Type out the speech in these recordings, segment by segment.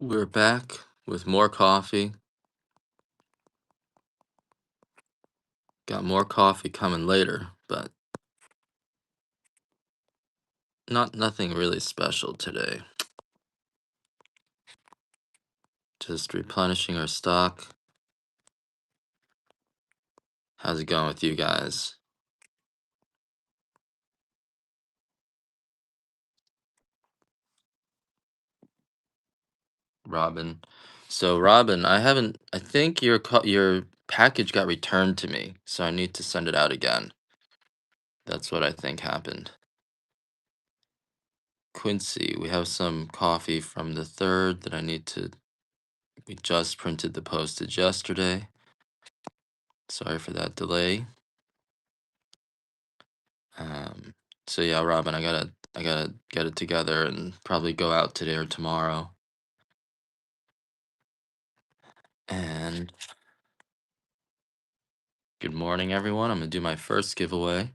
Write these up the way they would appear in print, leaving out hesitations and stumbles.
We're back with more coffee. Got more coffee coming later, but nothing really special today. Just replenishing our stock. How's it going with you guys? Robin. So Robin, I think your package got returned to me, so I need to send it out again. That's what I think happened. Quincy, we have some coffee from the 3rd that we just printed the postage yesterday. Sorry for that delay. Um, so yeah, Robin, I gotta get it together and probably go out today or tomorrow. And good morning, everyone. I'm gonna do my first giveaway.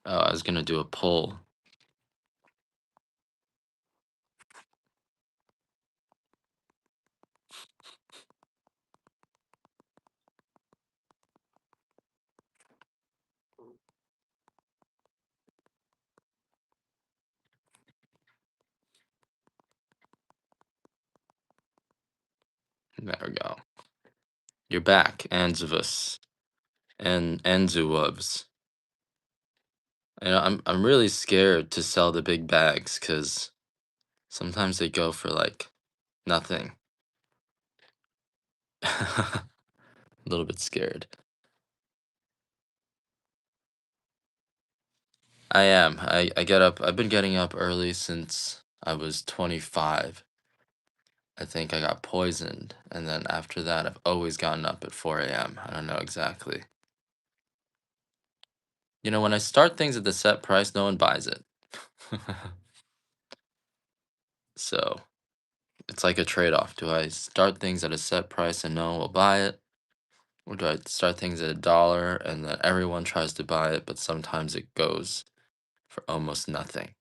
Oh, I was gonna do a poll. There we go. You're back, Anzuvus and Anzuwubs. I'm really scared to sell the big bags because sometimes they go for like nothing. A little bit scared. I am. I get up. I've been getting up early since I was 25. I think I got poisoned, and then after that, I've always gotten up at 4 a.m. I don't know exactly. When I start things at the set price, no one buys it. So it's like a trade-off. Do I start things at a set price and no one will buy it? Or do I start things at $1 and then everyone tries to buy it, but sometimes it goes for almost nothing?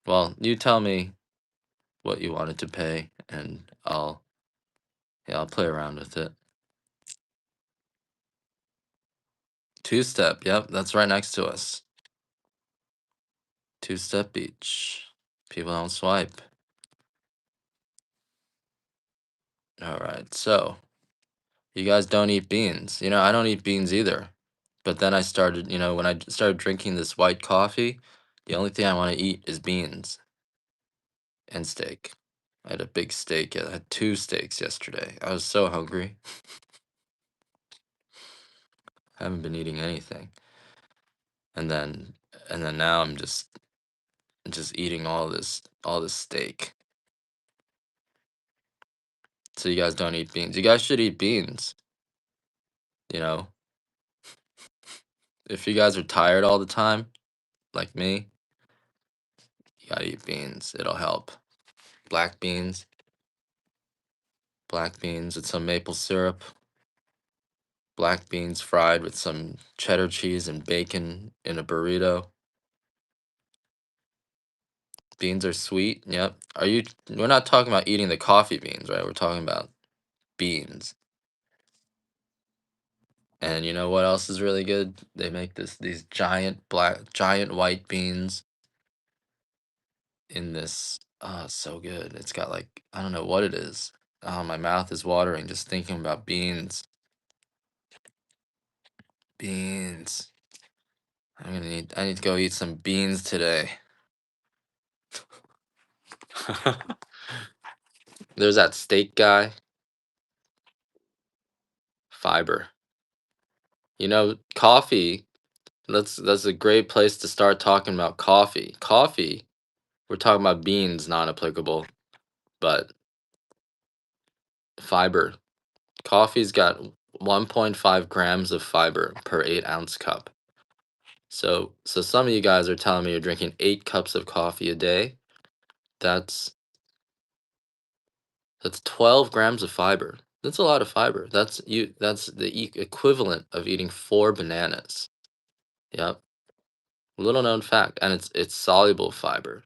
Well, you tell me what you wanted to pay, and I'll play around with it. Two-step, yep, that's right next to us. Two-step beach. People don't swipe. All right, so you guys don't eat beans. I don't eat beans either. But then I started, when I started drinking this white coffee, the only thing I want to eat is beans and steak. I had a big steak. I had two steaks yesterday. I was so hungry. I haven't been eating anything. And then now I'm just eating all this steak. So you guys don't eat beans. You guys should eat beans, you know. If you guys are tired all the time, like me, you gotta eat beans. It'll help. Black beans, black beans with some maple syrup, black beans fried with some cheddar cheese and bacon in a burrito. Beans are sweet. Yep. We're not talking about eating the coffee beans, right? We're talking about beans. And you know what else is really good? They make these giant white beans in this. Oh, it's so good. It's got like, I don't know what it is. Oh, my mouth is watering just thinking about beans. Beans. I need to go eat some beans today. There's that steak guy. Fiber. Coffee. That's a great place to start talking about coffee. Coffee. We're talking about beans, not applicable, but fiber. Coffee's got 1.5 grams of fiber per 8-ounce cup. So some of you guys are telling me you're drinking 8 cups of coffee a day. That's 12 grams of fiber. That's a lot of fiber. That's the equivalent of eating 4 bananas. Yep. Little known fact, and it's soluble fiber.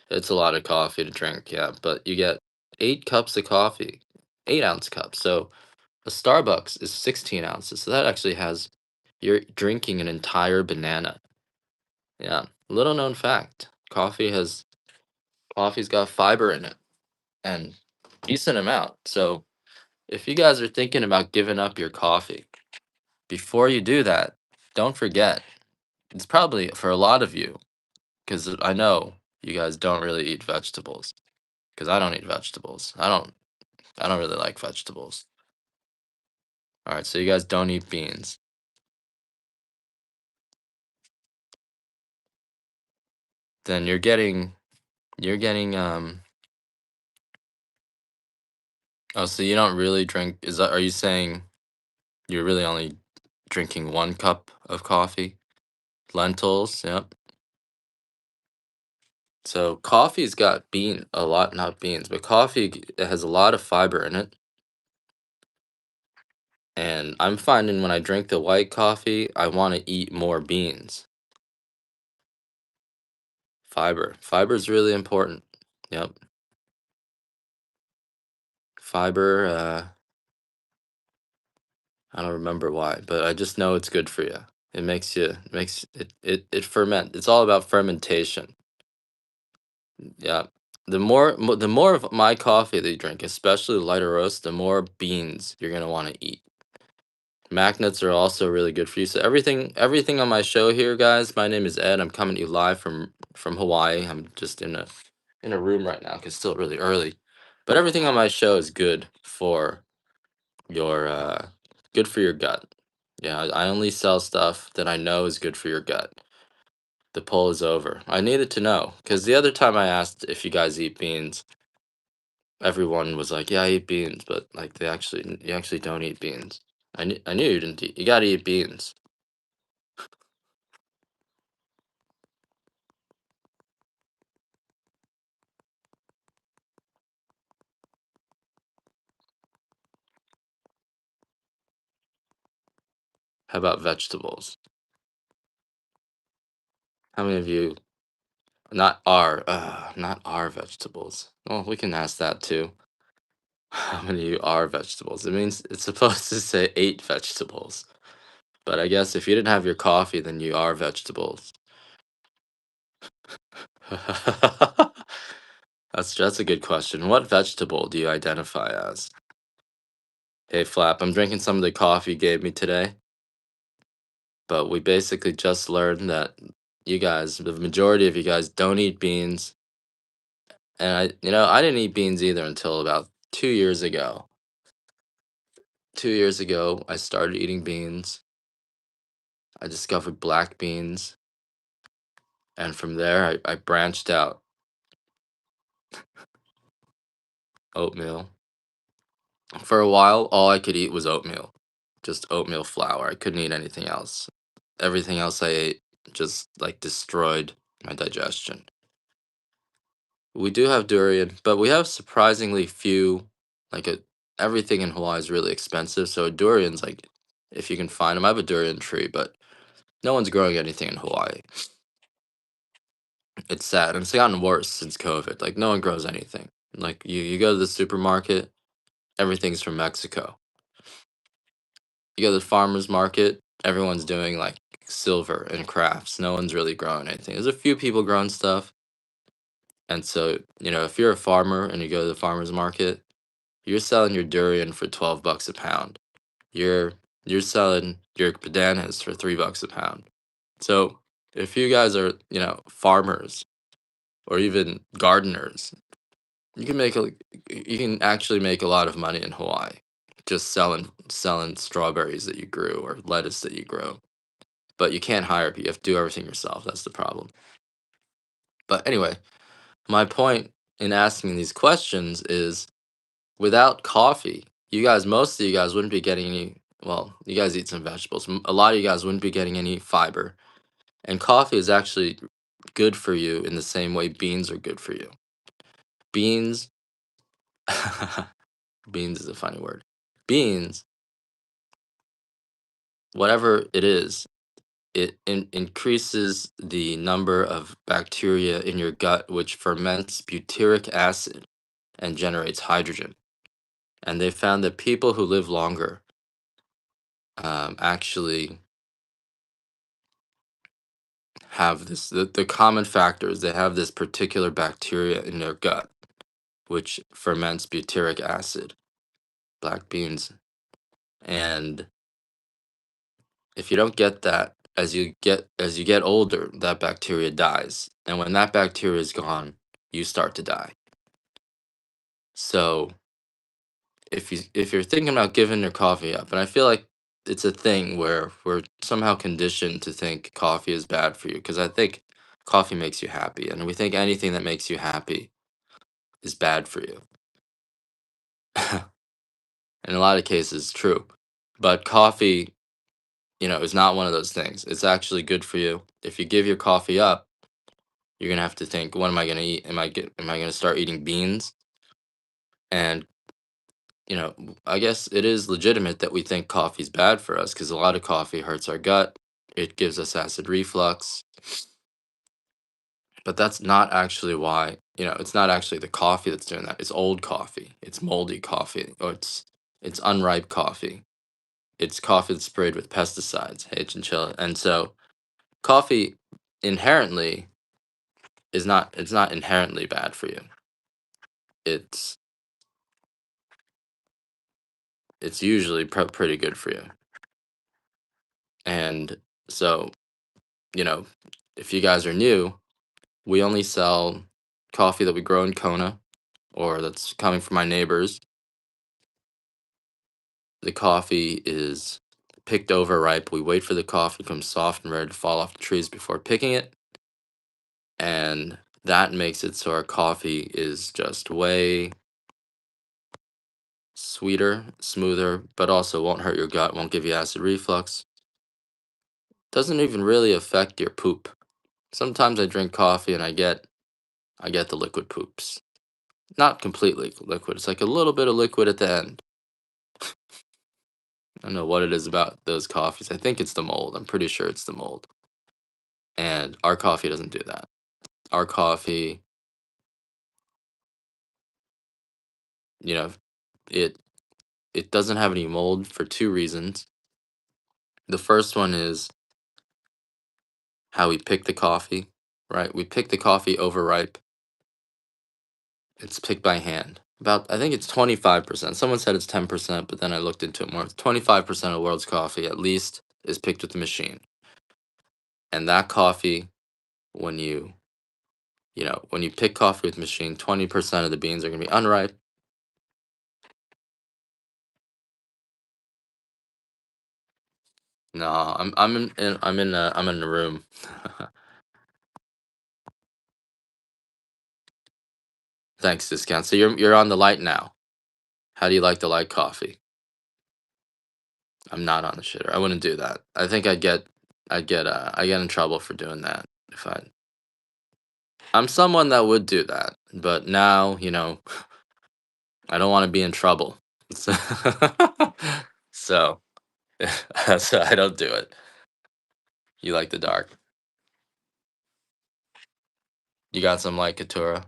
It's a lot of coffee to drink, yeah, but you get 8 cups of coffee, 8-ounce cups. So a Starbucks is 16 ounces. So that actually has you're drinking an entire banana. Yeah. Little known fact. Coffee's got fiber in it and decent amount. So if you guys are thinking about giving up your coffee, before you do that, don't forget, it's probably for a lot of you, because I know you guys don't really eat vegetables. Because I don't eat vegetables. I don't really like vegetables. All right, so you guys don't eat beans. Then you're getting oh, so you don't really drink is that are you saying you're really only drinking 1 cup of coffee? Lentils, yep. So coffee's got a lot, not beans, but it has a lot of fiber in it. And I'm finding when I drink the white coffee, I want to eat more beans. Fiber is really important. Yep. Fiber, I don't remember why, but I just know it's good for you. It ferment. It's all about fermentation. Yeah. The more of my coffee that you drink, especially lighter roast, the more beans you're gonna want to eat. Mac nuts are also really good for you. So everything on my show here, guys. My name is Ed. I'm coming to you live from Hawaii. I'm just in a room right now because it's still really early. But everything on my show is your good for your gut. Yeah, I only sell stuff that I know is good for your gut. The poll is over. I needed to know because the other time I asked if you guys eat beans, everyone was like, "Yeah, I eat beans," but like you actually don't eat beans. I knew you didn't eat. You gotta eat beans. How about vegetables? How many of you not are vegetables? Well, we can ask that too. How many of you are vegetables? It means it's supposed to say 8 vegetables. But I guess if you didn't have your coffee, then you are vegetables. That's a good question. What vegetable do you identify as? Hey Flap, I'm drinking some of the coffee you gave me today, but we basically just learned that the majority of you guys don't eat beans. And I didn't eat beans either until about 2 years ago. 2 years ago, I started eating beans. I discovered black beans, and from there, I branched out. Oatmeal. For a while, all I could eat was oatmeal, just oatmeal flour. I couldn't eat anything else. Everything else I ate just like destroyed my digestion. We do have durian, but we have surprisingly few. Like everything in Hawaii is really expensive, so durians like if you can find them. I have a durian tree, but no one's growing anything in Hawaii. It's sad, and it's gotten worse since COVID. Like no one grows anything. Like you go to the supermarket, everything's from Mexico. You go to the farmer's market, everyone's doing like silver and crafts. No one's really growing anything. There's a few people growing stuff. And so, if you're a farmer and you go to the farmer's market, you're selling your durian for 12 bucks a pound. You're you're selling your bananas for 3 bucks a pound. So, if you guys are, farmers or even gardeners, you can you can actually make a lot of money in Hawaii just selling strawberries that you grew or lettuce that you grow. But you can't hire people. You have to do everything yourself. That's the problem. But anyway, my point in asking these questions is without coffee, most of you guys wouldn't be getting any. Well, you guys eat some vegetables. A lot of you guys wouldn't be getting any fiber. And coffee is actually good for you in the same way beans are good for you. Beans, beans is a funny word. Beans, whatever it is increases the number of bacteria in your gut, which ferments butyric acid and generates hydrogen. And they found that people who live longer actually have this. The common factor is they have this particular bacteria in their gut, which ferments butyric acid, black beans. And if you don't get that, as you get older, that bacteria dies. And when that bacteria is gone, you start to die. So if you're thinking about giving your coffee up, and I feel like it's a thing where we're somehow conditioned to think coffee is bad for you, because I think coffee makes you happy, and we think anything that makes you happy is bad for you. In a lot of cases, true. But coffee, is not one of those things. It's actually good for you. If you give your coffee up, you're gonna have to think, what am I gonna eat? Am I gonna start eating beans? And I guess it is legitimate that we think coffee's bad for us because a lot of coffee hurts our gut. It gives us acid reflux, but that's not actually why. It's not actually the coffee that's doing that. It's old coffee. It's moldy coffee, or it's unripe coffee. It's coffee that's sprayed with pesticides, hey chinchilla. And so coffee inherently it's not inherently bad for you. It's it's usually pretty good for you. And so, you know, if you guys are new, we only sell coffee that we grow in Kona or that's coming from my neighbors. The coffee is picked over ripe. We wait for the coffee to become soft and ready to fall off the trees before picking it. And that makes it so our coffee is just way sweeter, smoother, but also won't hurt your gut, won't give you acid reflux. Doesn't even really affect your poop. Sometimes I drink coffee and I get the liquid poops. Not completely liquid. It's like a little bit of liquid at the end. I don't know what it is about those coffees. I think it's the mold. I'm pretty sure it's the mold. And our coffee doesn't do that. Our coffee, you know, it it doesn't have any mold for two reasons. The first one is how we pick the coffee, right? We pick the coffee overripe. It's picked by hand. About I think it's 25%. Someone said it's 10%, but then I looked into it more. 25% of the world's coffee at least is picked with the machine. And that coffee, when you pick coffee with machine, 20% of the beans are gonna be unripe. No, I'm in the room. Thanks, discount. So you're on the light now. How do you like the light coffee? I'm not on the shitter. I wouldn't do that. I think I get in trouble for doing that if I'm someone that would do that, but now, I don't want to be in trouble. So, so, so I don't do it. You like the dark. You got some like Katura,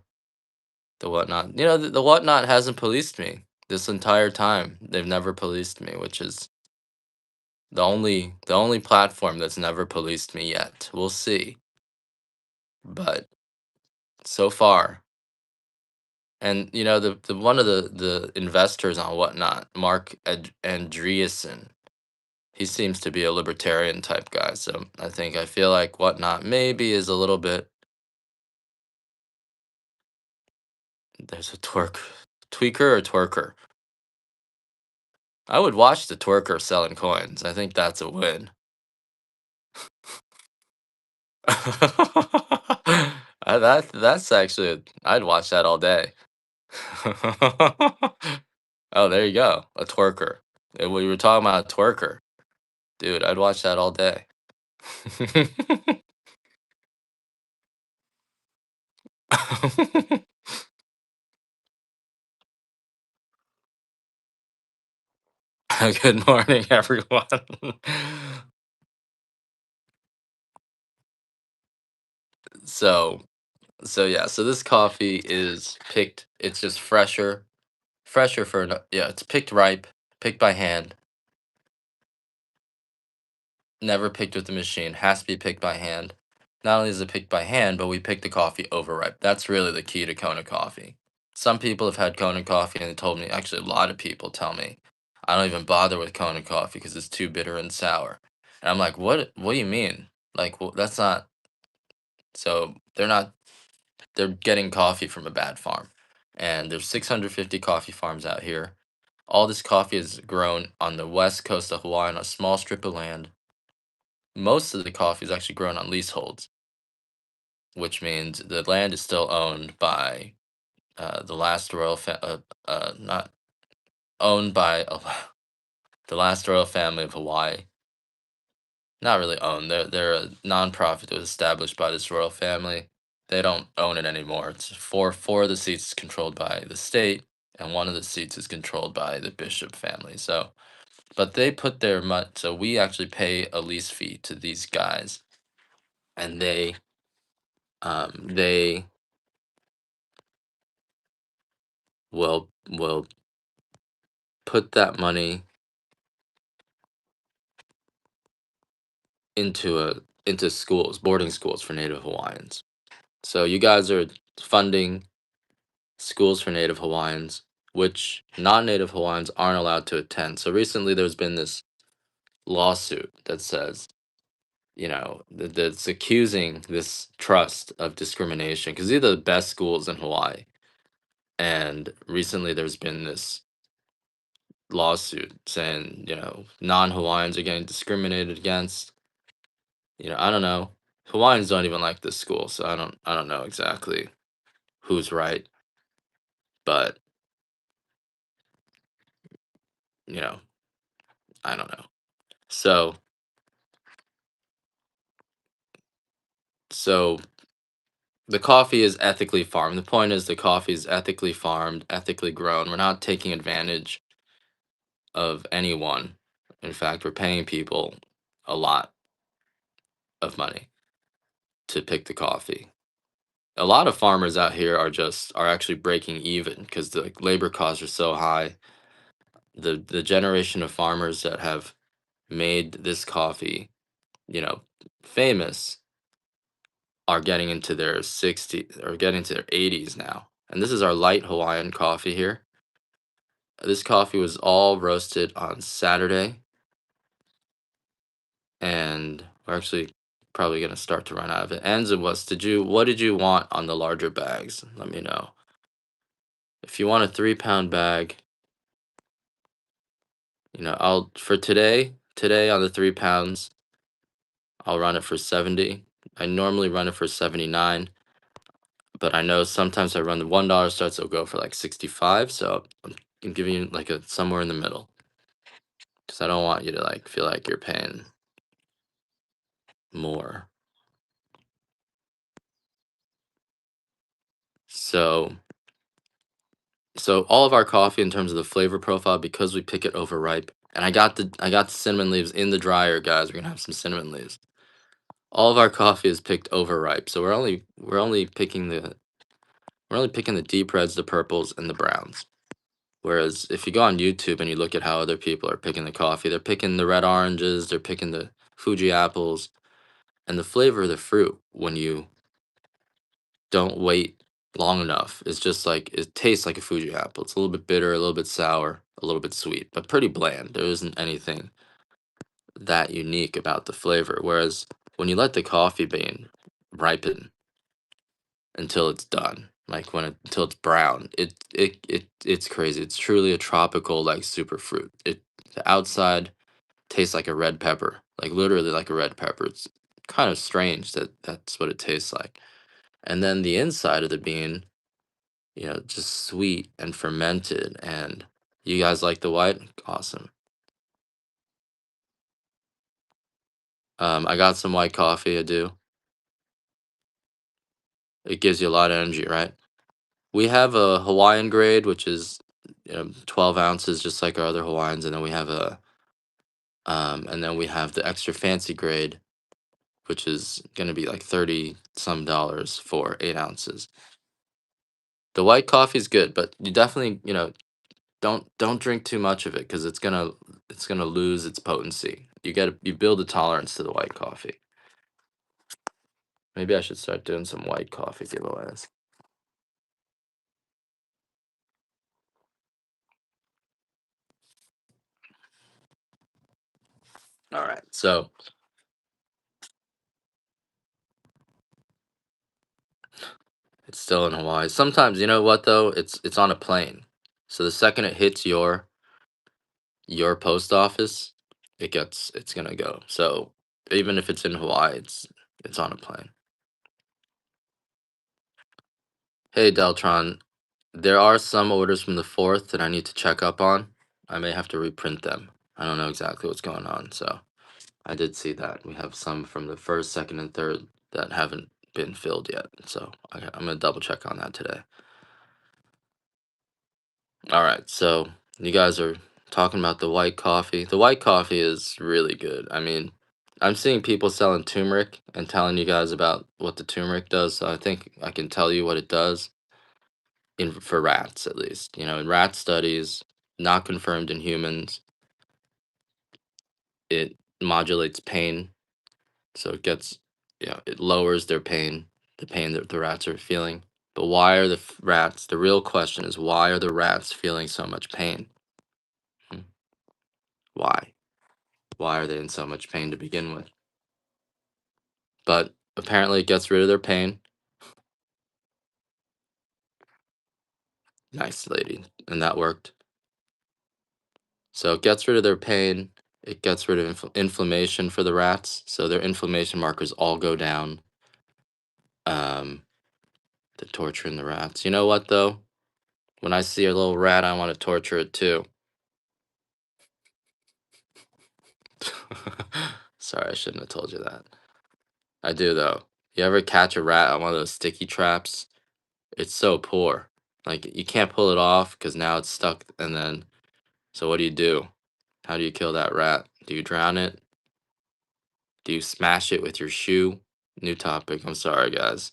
the whatnot. The whatnot hasn't policed me this entire time. They've never policed me, which is the only platform that's never policed me yet. We'll see. But so far, and the one of the investors on whatnot, Mark Andreessen, he seems to be a libertarian type guy. So I feel like whatnot maybe is a little bit. There's a tweaker or twerker. I would watch the twerker selling coins. I think that's a win. That's actually I'd watch that all day. Oh, there you go, a twerker. We were talking about a twerker, dude. I'd watch that all day. Good morning, everyone. So so yeah, so this coffee is picked. It's just fresher for yeah. It's picked ripe, picked by hand, never picked with the machine. Has to be picked by hand. Not only is it picked by hand, but we pick the coffee overripe. That's really the key to Kona coffee. Some people have had Kona coffee and they told me, actually, a lot of people tell me, I don't even bother with Kona coffee because it's too bitter and sour. And I'm like, what do you mean? Like, well, that's not, so they're not, they're getting coffee from a bad farm. And there's 650 coffee farms out here. All this coffee is grown on the west coast of Hawaii on a small strip of land. Most of the coffee is actually grown on leaseholds, which means the land is still owned by the last not owned by the last royal family of Hawaii. Not really owned. They're a nonprofit that was established by this royal family. They don't own it anymore. It's four of the seats is controlled by the state, and one of the seats is controlled by the bishop family. So, but they put their money. So we actually pay a lease fee to these guys, and they will put that money into schools, boarding schools for Native Hawaiians. So you guys are funding schools for Native Hawaiians, which non-Native Hawaiians aren't allowed to attend. So recently there's been this lawsuit that says, that's accusing this trust of discrimination because these are the best schools in Hawaii. And recently there's been this lawsuit saying, non-Hawaiians are getting discriminated against. I don't know. Hawaiians don't even like this school, so I don't know exactly who's right, but you know, I don't know. So so the coffee is ethically farmed. The point is the coffee is ethically farmed, ethically grown. We're not taking advantage of anyone. In fact, we're paying people a lot of money to pick the coffee. A lot of farmers out here are actually breaking even because the labor costs are so high. The generation of farmers that have made this coffee, you know, famous are getting into their 60s or getting to their 80s now. And this is our light Hawaiian coffee here. This coffee was all roasted on Saturday, and we're actually probably gonna start to run out of it. Anza, what did you want on the larger bags? Let me know. If you want a 3 pound bag, I'll for today on the 3 pounds, I'll run it for 70. I normally run it for 79, but I know sometimes I run the $1 starts, it'll go for like 65. So I'm giving you like a somewhere in the middle because I don't want you to like feel like you're paying more. So so all of our coffee in terms of the flavor profile, because we pick it overripe, and I got the cinnamon leaves in the dryer, guys. We're gonna have some cinnamon leaves. All of our coffee is picked overripe, so we're only picking the deep reds, the purples, and the browns. Whereas if you go on YouTube and you look at how other people are picking the coffee, they're picking the red oranges, they're picking the Fuji apples, and the flavor of the fruit when you don't wait long enough is just like it tastes like a Fuji apple. It's a little bit bitter, a little bit sour, a little bit sweet, but pretty bland. There isn't anything that unique about the flavor. Whereas when you let the coffee bean ripen until it's done, like until it's brown, it's crazy. It's truly a tropical like super fruit. The outside tastes like a red pepper, like literally like a red pepper. It's kind of strange that that's what it tastes like. And then the inside of the bean, just sweet and fermented. And you guys like the white? Awesome. I got some white coffee. I do. It gives you a lot of energy, right? We have a Hawaiian grade, which is 12 ounces, just like our other Hawaiians, and then we have the extra fancy grade, which is gonna be like 30 some dollars for 8 ounces. The white coffee is good, but you definitely, don't drink too much of it because it's gonna lose its potency. You build a tolerance to the white coffee. Maybe I should start doing some white coffee giveaways. All right, so it's still in Hawaii. Sometimes, you know what though? It's on a plane. So the second it hits your post office, it's gonna go. So even if it's in Hawaii, it's on a plane. Hey Deltron, there are some orders from the fourth that I need to check up on. I may have to reprint them. I don't know exactly what's going on, so I did see that. We have some from the first, second, and third that haven't been filled yet. So I'm gonna double check on that today. All right, so you guys are talking about the white coffee. The white coffee is really good. I mean, I'm seeing people selling turmeric and telling you guys about what the turmeric does. So I think I can tell you what it does in for rats at least. In rat studies, not confirmed in humans, it modulates pain. So it lowers their pain, the pain that the rats are feeling. But why are rats? The real question is why are the rats feeling so much pain? Hmm, Why? Why are they in so much pain to begin with? But apparently it gets rid of their pain. Nice lady. And that worked. So it gets rid of their pain. It gets rid of inflammation for the rats. So their inflammation markers all go down. Um, the torturing the rats. You know what though? When I see a little rat, I want to torture it too. Sorry, I shouldn't have told you that. I do though. You ever catch a rat on one of those sticky traps? It's so poor. Like you can't pull it off because now it's stuck. And then, so what do you do? How do you kill that rat? Do you drown it? Do you smash it with your shoe? New topic. I'm sorry, guys.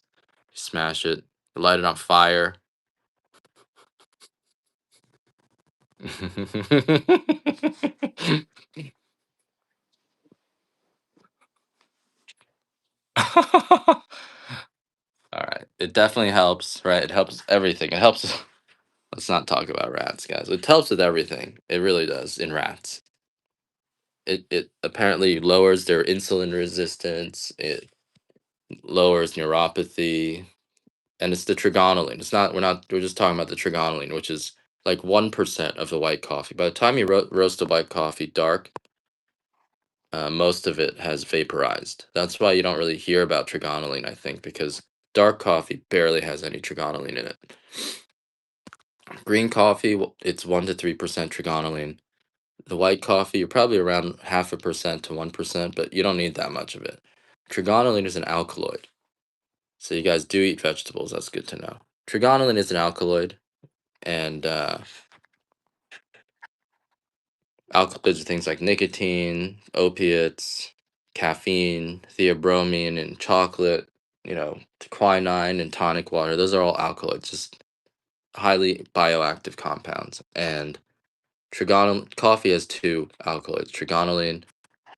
You smash it. Light it on fire. All right. It definitely helps, right? It helps everything. It helps. Let's not talk about rats, guys. It helps with everything. It really does in rats. It apparently lowers their insulin resistance. It lowers neuropathy, and it's the trigonelline. It's not. We're just talking about the trigonelline, which is like 1% of the white coffee. By the time you roast the white coffee dark, most of it has vaporized. That's why you don't really hear about trigonelline, I think, because dark coffee barely has any trigonelline in it. Green coffee, it's 1 to 3% trigonelline. The white coffee, you're probably around 0.5% to 1%, but you don't need that much of it. Trigonelline is an alkaloid. So you guys do eat vegetables. That's good to know. Trigonelline is an alkaloid, and alkaloids are things like nicotine, opiates, caffeine, theobromine, and chocolate. Quinine and tonic water. Those are all alkaloids, just highly bioactive compounds. And coffee has two alkaloids: trigonelline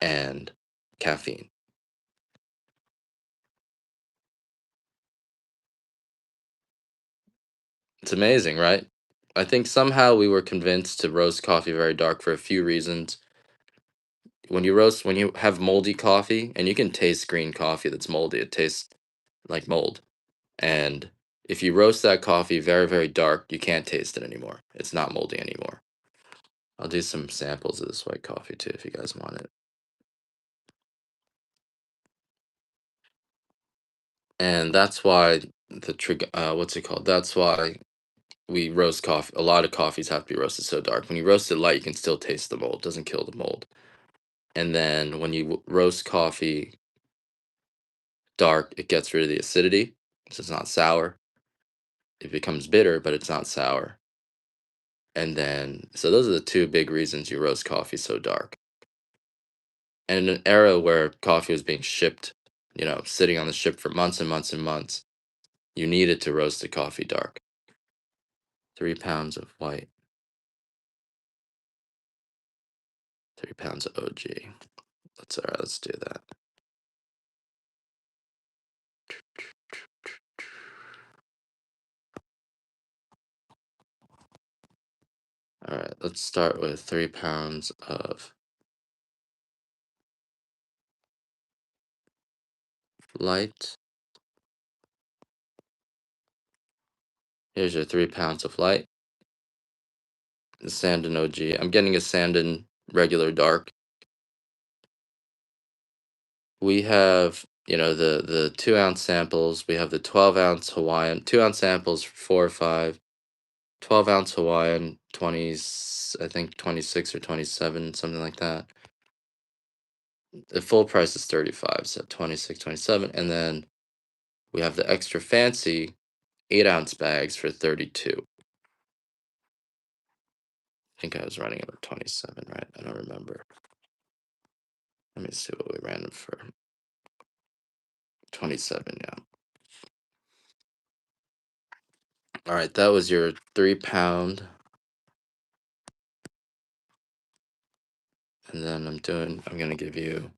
and caffeine. It's amazing, right? I think somehow we were convinced to roast coffee very dark for a few reasons. When you have moldy coffee, and you can taste green coffee that's moldy, it tastes like mold. And if you roast that coffee very, very dark, you can't taste it anymore. It's not moldy anymore. I'll do some samples of this white coffee too if you guys want it. And that's why what's it called? That's why we roast coffee. A lot of coffees have to be roasted so dark. When you roast it light, you can still taste the mold. It doesn't kill the mold. And then when you roast coffee dark, it gets rid of the acidity, so it's not sour. It becomes bitter, but it's not sour. And then, so those are the two big reasons you roast coffee so dark. And in an era where coffee was being shipped sitting on the ship for months and months and months. You need it to roast the coffee dark. 3 pounds of white, 3 pounds of OG. All right, let's do that. All right, let's start with 3 pounds of light. Here's your 3 pounds of light. The Sandin OG. I'm getting a Sandin regular dark. We have, the 2 ounce samples. We have the 12 ounce Hawaiian. 2 ounce samples for 4 or 5. 12 ounce Hawaiian, 20, I think 26 or 27, something like that. The full price is 35, so 26, 27. And then we have the extra fancy 8 ounce bags for 32. I think I was running about 27, right? I don't remember. Let me see what we ran them for. 27, yeah. All right, that was your 3 pound. And then I'm going to give you,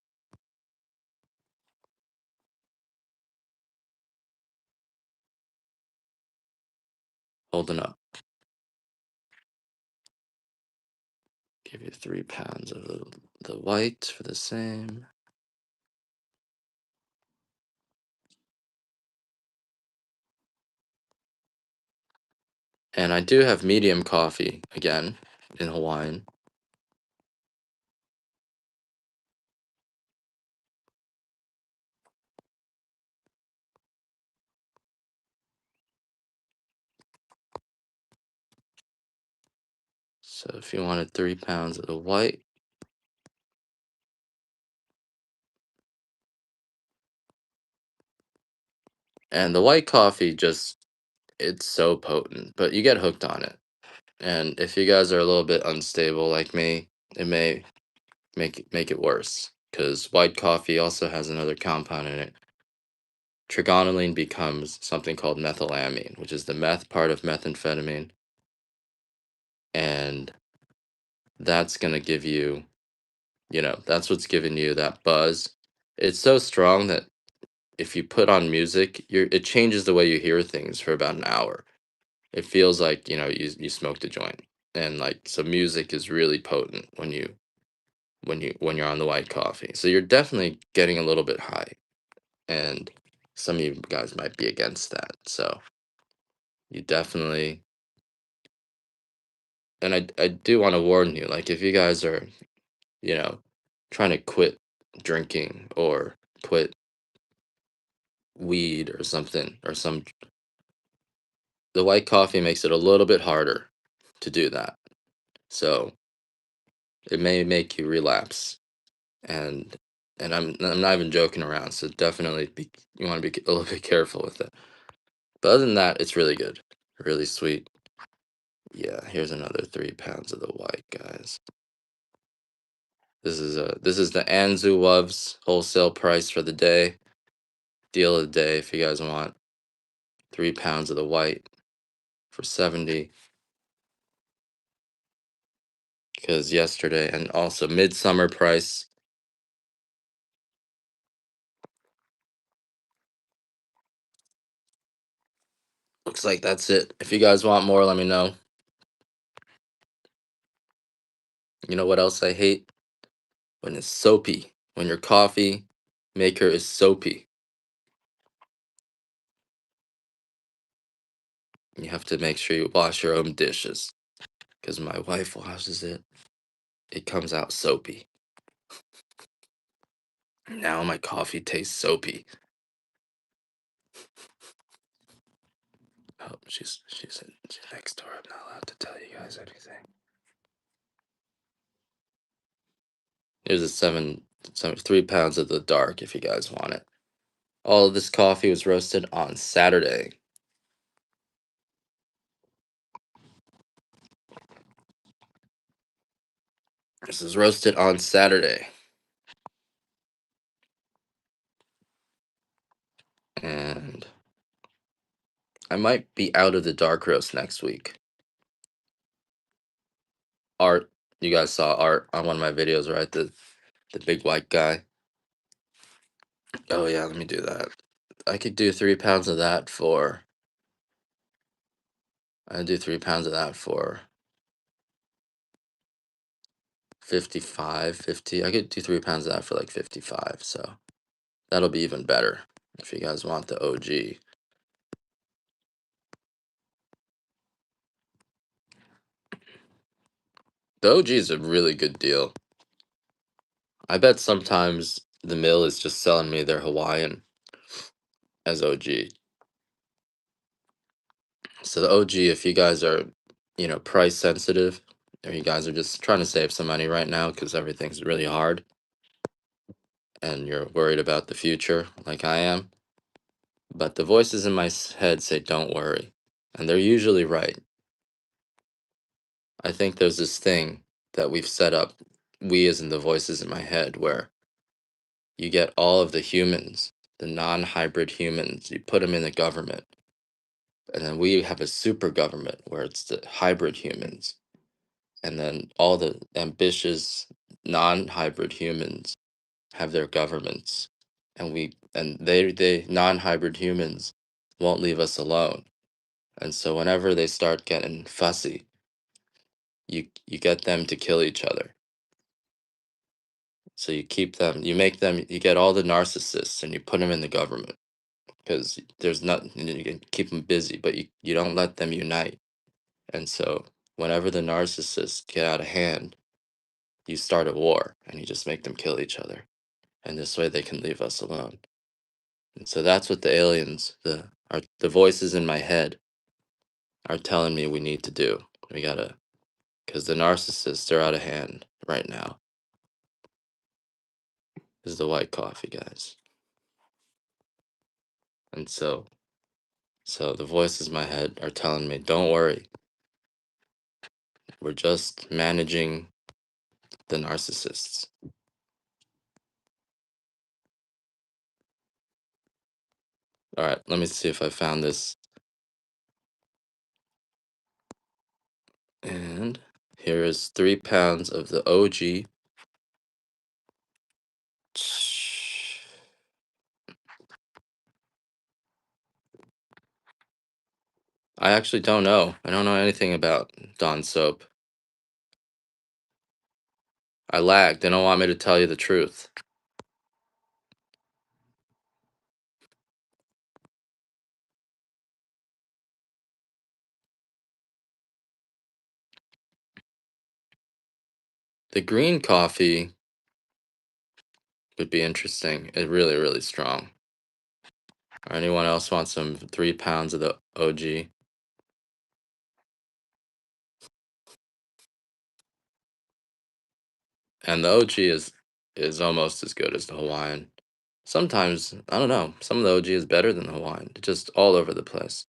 holding up, give you 3 pounds of the white for the same. And I do have medium coffee again in Hawaiian. So if you wanted 3 pounds of the white, and the white coffee it's so potent, but you get hooked on it. And if you guys are a little bit unstable like me, it may make it worse because white coffee also has another compound in it. Trigonylene becomes something called methylamine, which is the meth part of methamphetamine, and that's going to give you, that's what's giving you that buzz. It's so strong that if you put on music, it changes the way you hear things for about an hour. It feels like, you smoked a joint. And like so music is really potent when you're on the white coffee. So you're definitely getting a little bit high. And some of you guys might be against that. So you definitely, and I do want to warn you, like if you guys are, you know, trying to quit drinking or quit weed or something or the white coffee makes it a little bit harder to do that. So it may make you relapse, and I'm not even joking around. So definitely you want to be a little bit careful with it. But other than that, it's really good, really sweet. Yeah, here's another 3 pounds of the white, guys. This is the Anzu Loves wholesale price for the day. Deal of the day if you guys want 3 pounds of the white for 70. Because yesterday, and also midsummer price. Looks like that's it. If you guys want more, let me know. You know what else I hate? When it's soapy. When your coffee maker is soapy. You have to make sure you wash your own dishes. Because my wife washes it. It comes out soapy. Now my coffee tastes soapy. Oh, she's next door. I'm not allowed to tell you guys anything. Here's a 3 pounds of the dark if you guys want it. All of this coffee was roasted on Saturday. This is roasted on Saturday. And I might be out of the dark roast next week. Art, you guys saw Art on one of my videos, right? The big white guy. Oh yeah, let me do that. I could do 3 pounds of that for. I do 3 pounds of that for 55, 50. I could do 3 pounds of that for like 55. So that'll be even better if you guys want the OG. The OG is a really good deal. I bet sometimes the mill is just selling me their Hawaiian as OG. So the OG, if you guys are, price sensitive, or you guys are just trying to save some money right now because everything's really hard and you're worried about the future, like I am. But the voices in my head say, don't worry. And they're usually right. I think there's this thing that we've set up, we as in the voices in my head, where you get all of the humans, the non hybrid humans, you put them in the government. And then we have a super government where it's the hybrid humans. And then all the ambitious non hybrid humans have their governments. And they non hybrid humans won't leave us alone. And so whenever they start getting fussy, you get them to kill each other. So you keep them, you get all the narcissists and you put them in the government because there's not, you can keep them busy, but you don't let them unite. And so whenever the narcissists get out of hand, you start a war and you just make them kill each other. And this way they can leave us alone. And so that's what the aliens, the voices in my head are telling me we need to do. We gotta, because the narcissists are out of hand right now. This is the white coffee, guys. And so the voices in my head are telling me, don't worry. We're just managing the narcissists. All right, let me see if I found this. And here is 3 pounds of the OG. I actually don't know. I don't know anything about Dawn soap. I lagged. They don't want me to tell you the truth. The green coffee would be interesting. It's really, really strong. Or anyone else want some 3 pounds of the OG? And the OG is almost as good as the Hawaiian. Sometimes, I don't know, some of the OG is better than the Hawaiian. It's just all over the place.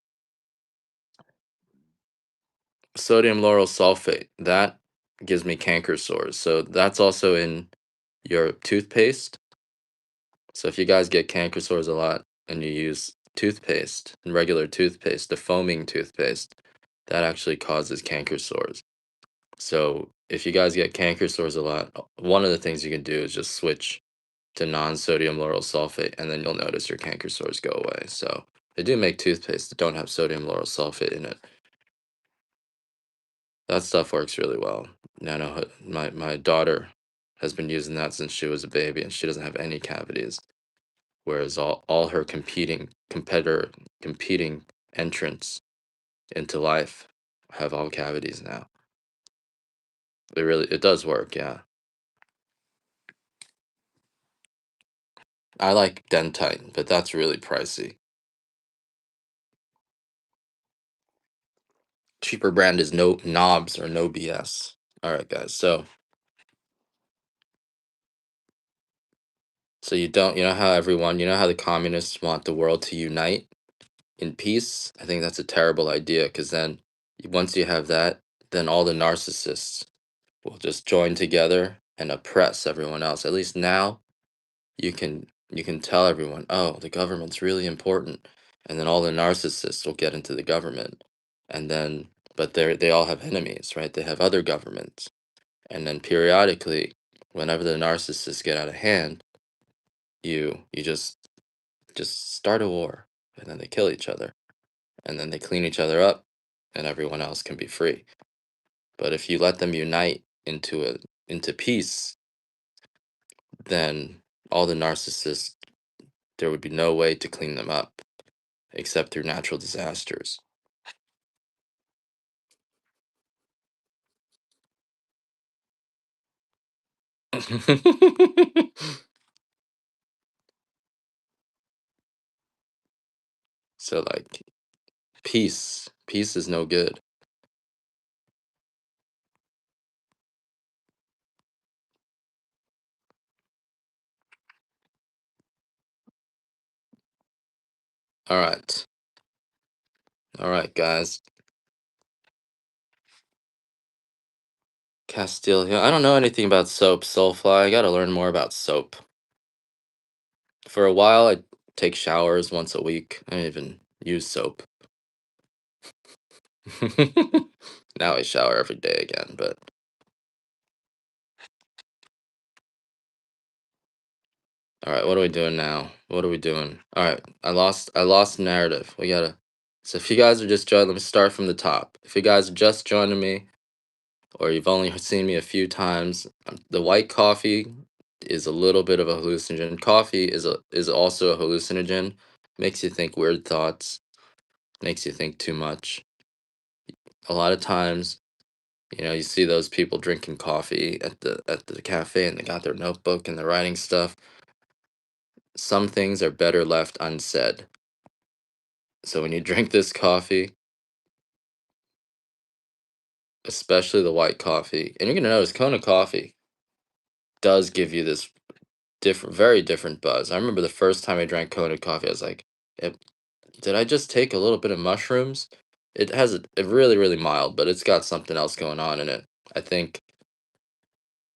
Sodium lauryl sulfate, that gives me canker sores. So that's also in your toothpaste. So if you guys get canker sores a lot and you use toothpaste and regular toothpaste, the foaming toothpaste, that actually causes canker sores. So if you guys get canker sores a lot, one of the things you can do is just switch to non-sodium lauryl sulfate, and then you'll notice your canker sores go away. So they do make toothpaste that don't have sodium lauryl sulfate in it. That stuff works really well. Nano, my daughter has been using that since she was a baby, and she doesn't have any cavities. Whereas all her competing entrants into life have all cavities now. It does work, yeah. I like Dentite, but that's really pricey. Cheaper brand is no knobs or no BS. All right, guys. So you know how the communists want the world to unite in peace? I think that's a terrible idea because then once you have that, then all the narcissists will just join together and oppress everyone else. At least now you can You can tell everyone, oh, the government's really important. And then all the narcissists will get into the government. And then, but they all have enemies, right? They have other governments. And then periodically, whenever the narcissists get out of hand, you just start a war. And then they kill each other. And then they clean each other up, and everyone else can be free. But if you let them unite into peace, then all the narcissists, there would be no way to clean them up except through natural disasters. So like peace is no good. All right. All right, guys. Castile Hill. I don't know anything about soap, Soulfly. I got to learn more about soap. For a while I take showers once a week. I don't even use soap. Now I shower every day again, but all right, what are we doing now? What are we doing? All right, I lost narrative. We gotta. So if you guys are just joining, let me start from the top. If you guys are just joining me, or you've only seen me a few times, the white coffee is a little bit of a hallucinogen. Coffee is also a hallucinogen. Makes you think weird thoughts. Makes you think too much. A lot of times, you see those people drinking coffee at the cafe, and they got their notebook and they're writing stuff. Some things are better left unsaid. So when you drink this coffee, especially the white coffee, and you're gonna notice Kona coffee does give you this different, very different buzz. I remember the first time I drank Kona coffee, I was like, "Eh, did I just take a little bit of mushrooms?" It has a really, really mild, but it's got something else going on in it. I think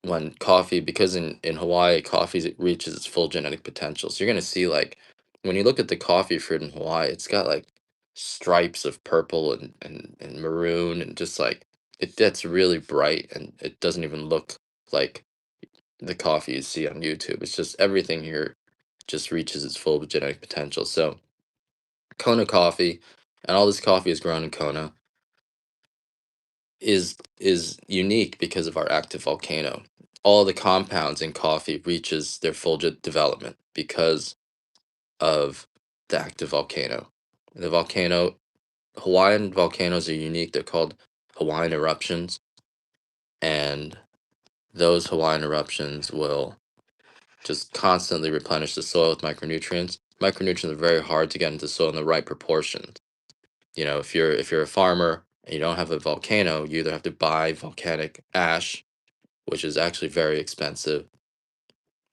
when coffee, because in Hawaii, reaches its full genetic potential. So you're gonna see like when you look at the coffee fruit in Hawaii, it's got like stripes of purple and maroon and just like it gets really bright and it doesn't even look like the coffee you see on YouTube. It's just everything here just reaches its full genetic potential. So Kona coffee, and all this coffee is grown in Kona, is unique because of our active volcano. All the compounds in coffee reaches their full development because of the active volcano. The volcano, Hawaiian volcanoes are unique. They're called Hawaiian eruptions, and those Hawaiian eruptions will just constantly replenish the soil with micronutrients. Micronutrients are very hard to get into soil in the right proportions. If you're a farmer and you don't have a volcano, you either have to buy volcanic ash, which is actually very expensive.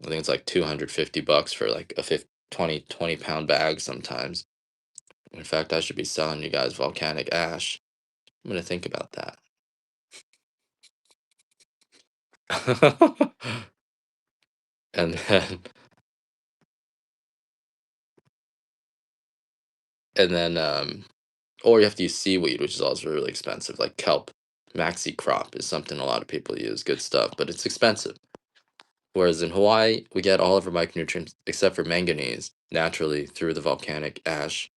I think it's like $250 for like a 20 pound bag sometimes. In fact, I should be selling you guys volcanic ash. I'm gonna think about that. and then and then or you have to use seaweed, which is also really expensive, like kelp. Maxi crop is something a lot of people use. Good stuff, but it's expensive. Whereas in Hawaii, we get all of our micronutrients except for manganese naturally through the volcanic ash.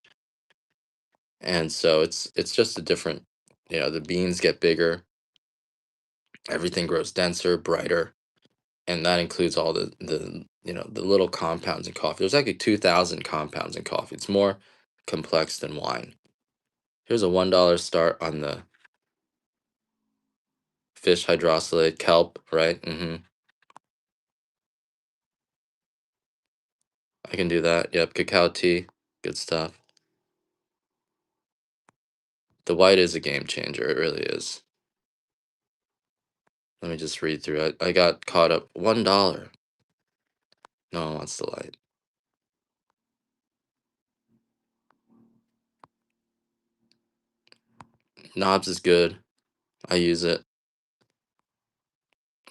And so it's just a different, the beans get bigger, everything grows denser, brighter, and that includes all the little compounds in coffee. There's actually 2,000 compounds in coffee. It's more complex than wine. Here's a $1 start on the fish hydrolysate kelp, right? I can do that. Yep, cacao tea, good stuff. The white is a game changer. It really is. Let me just read through it. I got caught up. $1. No one wants the light. Knobs is good. I use it.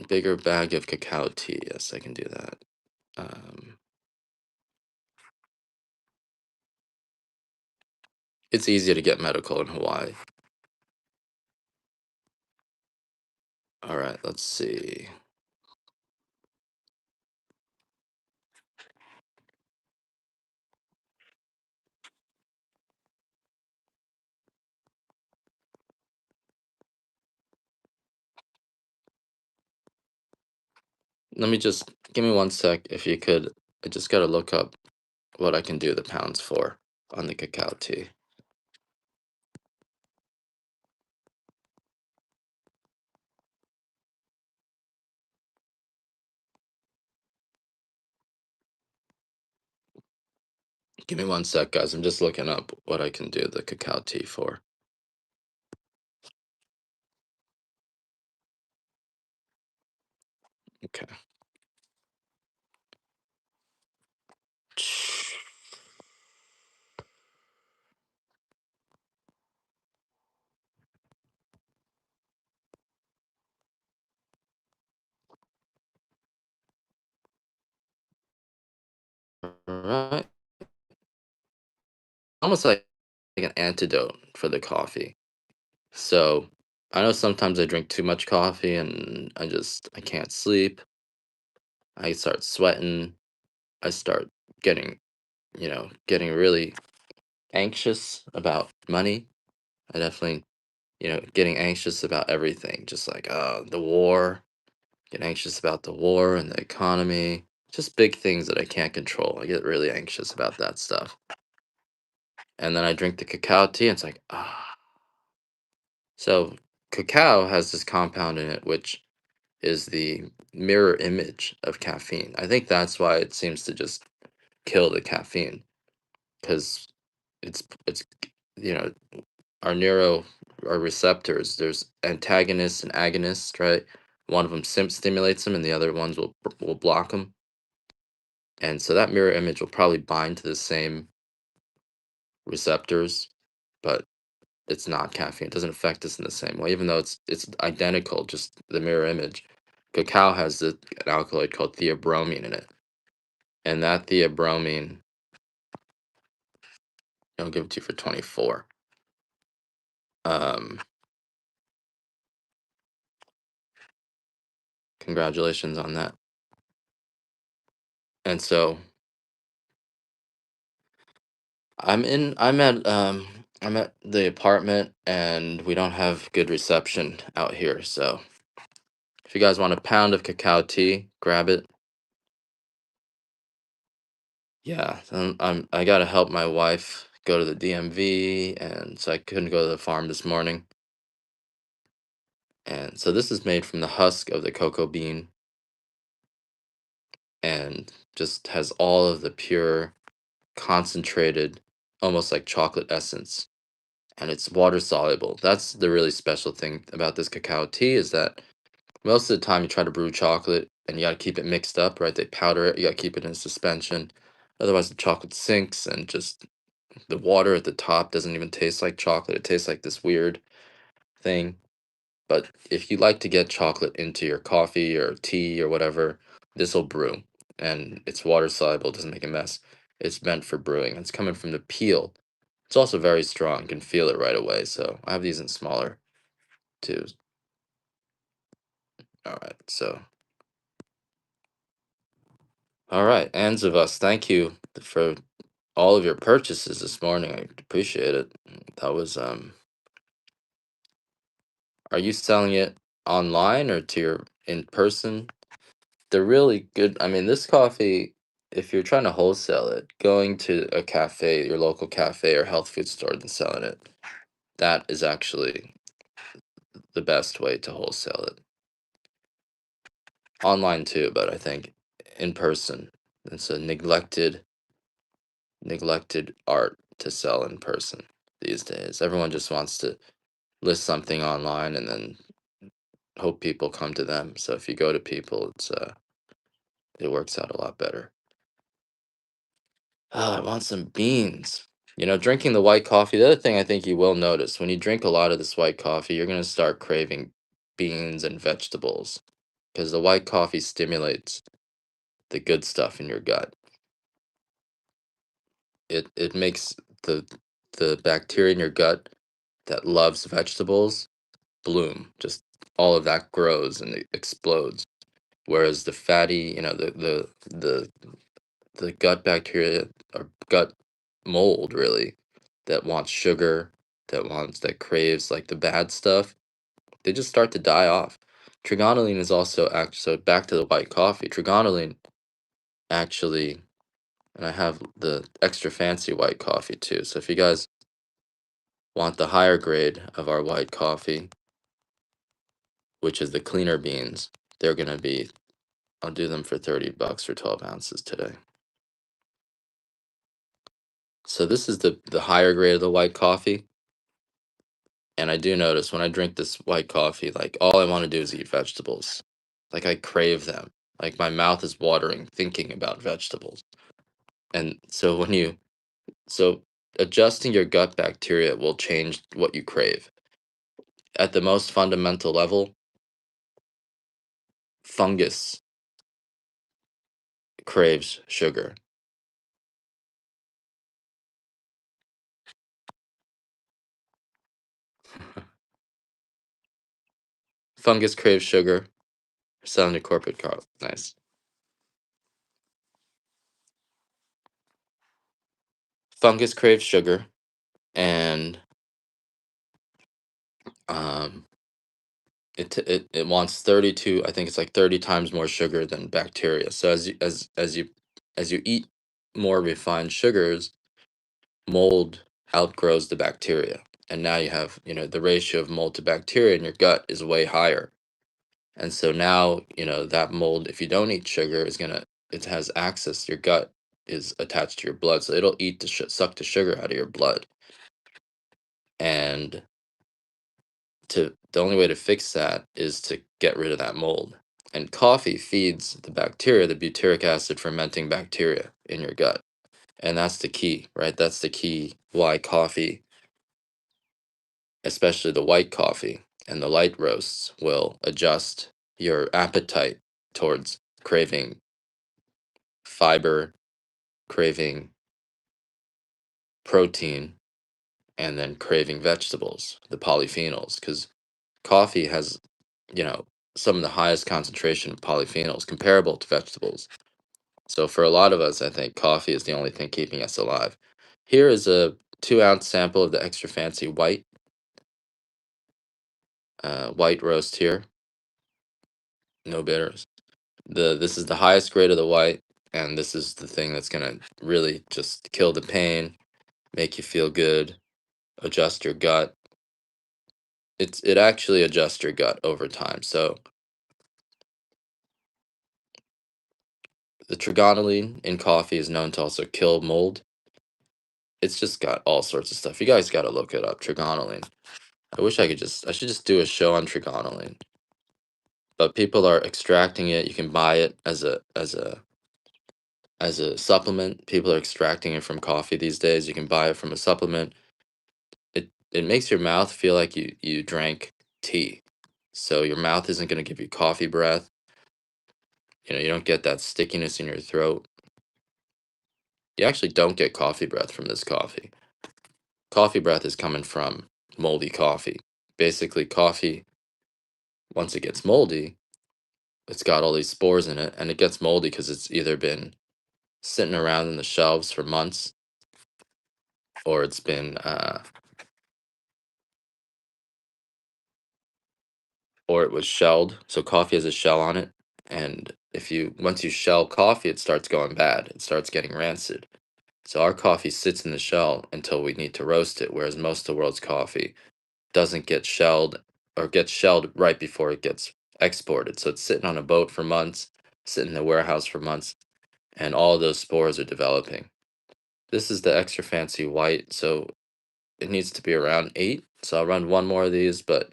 Bigger bag of cacao tea. Yes, I can do that. Um, It's easier to get medical in Hawaii. All right, let's see. Let me just give me one sec if you could. I just gotta look up what I can do the pounds for on the cacao tea. Give me one sec, guys. I'm just looking up what I can do the cacao tea for. Okay. All right. Almost like an antidote for the coffee. So I know sometimes I drink too much coffee and I can't sleep. I start sweating. I start getting, getting really anxious about money. I definitely, getting anxious about everything, just like the war, get anxious about the war and the economy, just big things that I can't control. I get really anxious about that stuff. And then I drink the cacao tea and it's like, ah. So cacao has this compound in it, which is the mirror image of caffeine. I think that's why it seems to just kill the caffeine because it's you know our neuro our receptors. There's antagonists and agonists, right? One of them stimulates them, and the other ones will block them. And so that mirror image will probably bind to the same receptors, but it's not caffeine. It doesn't affect us in the same way, even though it's identical, just the mirror image. Cacao has an alkaloid called theobromine in it, and that theobromine, I'll give it to you for 24. Um, Congratulations on that. And so I'm at the apartment and we don't have good reception out here. So if you guys want a pound of cacao tea, grab it. Yeah, I gotta help my wife go to the DMV, and so I couldn't go to the farm this morning. And so this is made from the husk of the cocoa bean and just has all of the pure, concentrated, almost like chocolate essence. And it's water soluble. That's the really special thing about this cacao tea is that most of the time you try to brew chocolate and you gotta keep it mixed up, right? They powder it, you gotta keep it in suspension. Otherwise the chocolate sinks and just the water at the top doesn't even taste like chocolate. It tastes like this weird thing. But if you like to get chocolate into your coffee or tea or whatever, this will brew. And it's water soluble, it doesn't make a mess. It's meant for brewing. It's coming from the peel. It's also very strong. You can feel it right away. So I have these in smaller too. All right. So, all right. Ands of us, thank you for all of your purchases this morning. I appreciate it. That was, are you selling it online or to your in person? They're really good. I mean, this coffee, if you're trying to wholesale it, going to a cafe, your local cafe or health food store and selling it, that is actually the best way to wholesale it. Online too, but I think in person. It's a neglected art to sell in person these days. Everyone just wants to list something online and then hope people come to them. So if you go to people, it works out a lot better. Oh, I want some beans. Drinking the white coffee, the other thing I think you will notice when you drink a lot of this white coffee, you're going to start craving beans and vegetables because the white coffee stimulates the good stuff in your gut. It makes the the bacteria in your gut that loves vegetables bloom. Just all of that grows and it explodes. Whereas the fatty, the gut bacteria or gut mold really that wants sugar, that craves like the bad stuff, they just start to die off. Trigonelline is also so back to the white coffee. Trigonelline actually, and I have the extra fancy white coffee too. So if you guys want the higher grade of our white coffee, which is the cleaner beans, they're gonna be, I'll do them for 30 bucks for 12 ounces today. So this is the higher grade of the white coffee. And I do notice when I drink this white coffee, like all I want to do is eat vegetables. Like I crave them. Like my mouth is watering thinking about vegetables. And so so adjusting your gut bacteria will change what you crave. At the most fundamental level, fungus craves sugar. Fungus craves sugar. Selling a corporate car. Nice. Fungus craves sugar, and um, it wants 32. I think it's like 30 times more sugar than bacteria. So as you eat more refined sugars, mold outgrows the bacteria, and now you have, the ratio of mold to bacteria in your gut is way higher. And so now, that mold, if you don't eat sugar, it has access. Your gut is attached to your blood, so it'll eat suck the sugar out of your blood. And the only way to fix that is to get rid of that mold. And coffee feeds the bacteria, the butyric acid fermenting bacteria in your gut. And that's the key, right? That's the key why coffee, especially the white coffee and the light roasts, will adjust your appetite towards craving fiber, craving protein, and then craving vegetables, the polyphenols, because coffee has, you know, some of the highest concentration of polyphenols comparable to vegetables. So for a lot of us, I think coffee is the only thing keeping us alive. Here is a 2-ounce sample of the extra fancy white roast here. No bitters. This is the highest grade of the white, and this is the thing that's gonna really just kill the pain, make you feel good, adjust your gut. It actually adjusts your gut over time. So the trigonelline in coffee is known to also kill mold. It's just got all sorts of stuff. You guys got to look it up, trigonelline. I should just do a show on trigonelline. But people are extracting it. You can buy it as a supplement. People are extracting it from coffee these days. You can buy it from a supplement. It makes your mouth feel like you drank tea. So your mouth isn't going to give you coffee breath. You don't get that stickiness in your throat. You actually don't get coffee breath from this coffee. Coffee breath is coming from moldy coffee. Basically, coffee, once it gets moldy, it's got all these spores in it, and it gets moldy because it's either been sitting around in the shelves for months, or it's been, or it was shelled. So coffee has a shell on it, and once you shell coffee, it starts going bad. It starts getting rancid. So our coffee sits in the shell until we need to roast it, whereas most of the world's coffee doesn't get shelled or gets shelled right before it gets exported. So it's sitting on a boat for months, sitting in the warehouse for months, and all those spores are developing. This is the extra fancy white, so it needs to be around 8. So I'll run one more of these, but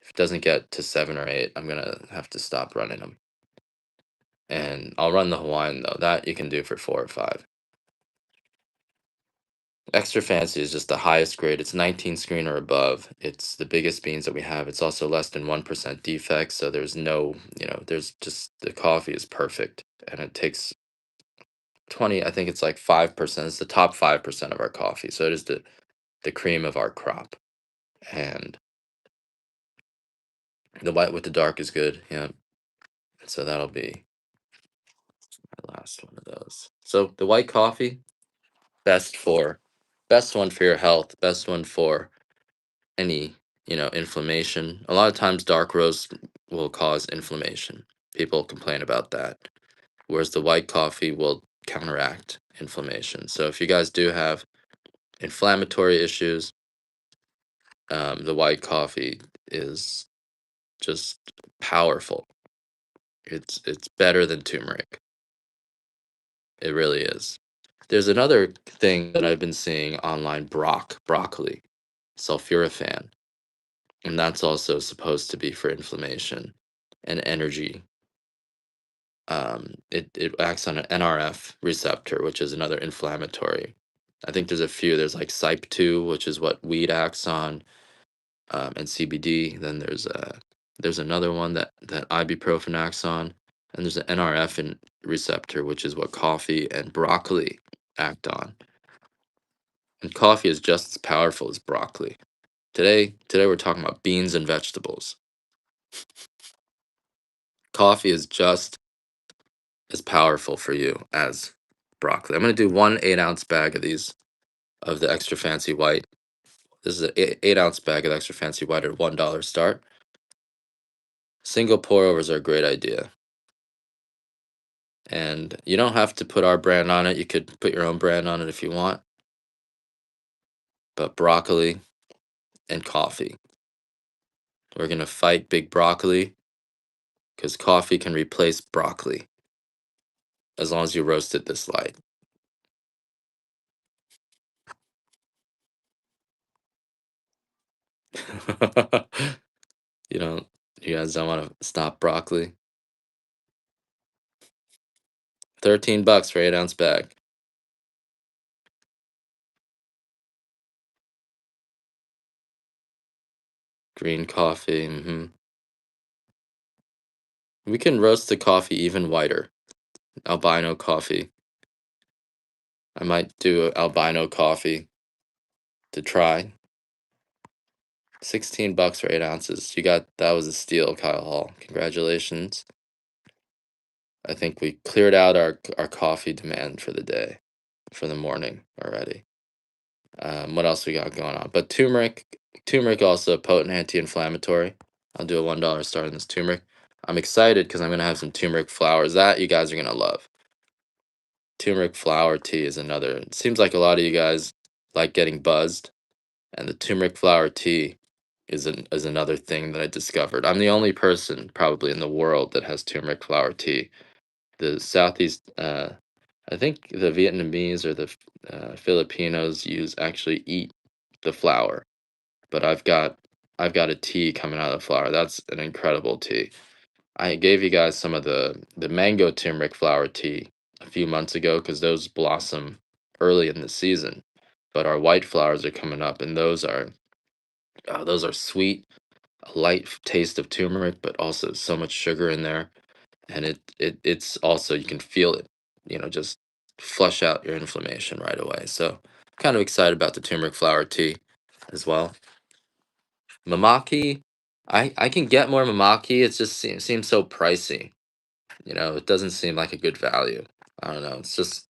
if it doesn't get to 7 or 8, I'm gonna have to stop running them. And I'll run the Hawaiian though. That you can do for 4 or 5. Extra fancy is just the highest grade. It's 19 screen or above. It's the biggest beans that we have. It's also less than 1% defects. So there's no, there's just the coffee is perfect. And it takes 20, I think it's like 5%. It's the top 5% of our coffee. So it is the cream of our crop. And the white with the dark is good. Yeah. So that'll be my last one of those. So the white coffee, best for best one for your health, best one for any, inflammation. A lot of times dark roast will cause inflammation. People complain about that. Whereas the white coffee will counteract inflammation. So if you guys do have inflammatory issues, the white coffee is just powerful. It's better than turmeric. It really is. There's another thing that I've been seeing online, broccoli, sulforaphane, and that's also supposed to be for inflammation and energy. It acts on an NRF receptor, which is another inflammatory. I think there's a few. There's like CYP2, which is what weed acts on, and CBD. Then there's another one that ibuprofen acts on, and there's an receptor, which is what coffee and broccoli act on. And coffee is just as powerful as broccoli. Today we're talking about beans and vegetables. Coffee is just as powerful for you as broccoli. I'm gonna do one 8-ounce bag of these of the extra fancy white. This is an 8-ounce bag of extra fancy white at $1 start. Single pour overs are a great idea. And you don't have to put our brand on it. You could put your own brand on it if you want. But broccoli and coffee. We're gonna fight big broccoli because coffee can replace broccoli as long as you roast it this light. you don't you guys don't want to stop broccoli. 13 bucks for 8-ounce bag. Green coffee. We can roast the coffee even whiter. Albino coffee. I might do albino coffee to try. 16 bucks for 8 ounces. That was a steal, Kyle Hall. Congratulations. I think we cleared out our coffee demand for the day, for the morning already. What else we got going on? But turmeric also a potent anti-inflammatory. I'll do a $1 start on this turmeric. I'm excited because I'm gonna have some turmeric flowers that you guys are gonna love. Turmeric flower tea is another. It seems like a lot of you guys like getting buzzed, and the turmeric flower tea is another thing that I discovered. I'm the only person probably in the world that has turmeric flower tea. The Southeast, I think the Vietnamese or the Filipinos actually eat the flower, but I've got a tea coming out of the flower. That's an incredible tea. I gave you guys some of the mango turmeric flower tea a few months ago because those blossom early in the season, but our white flowers are coming up, and those are sweet, a light taste of turmeric, but also so much sugar in there, and it's also you can feel it, just flush out your inflammation right away. So kind of excited about the turmeric flower tea as well. Mamaki, I can get more mamaki. It just seems so pricey. It doesn't seem like a good value. I don't know. It's just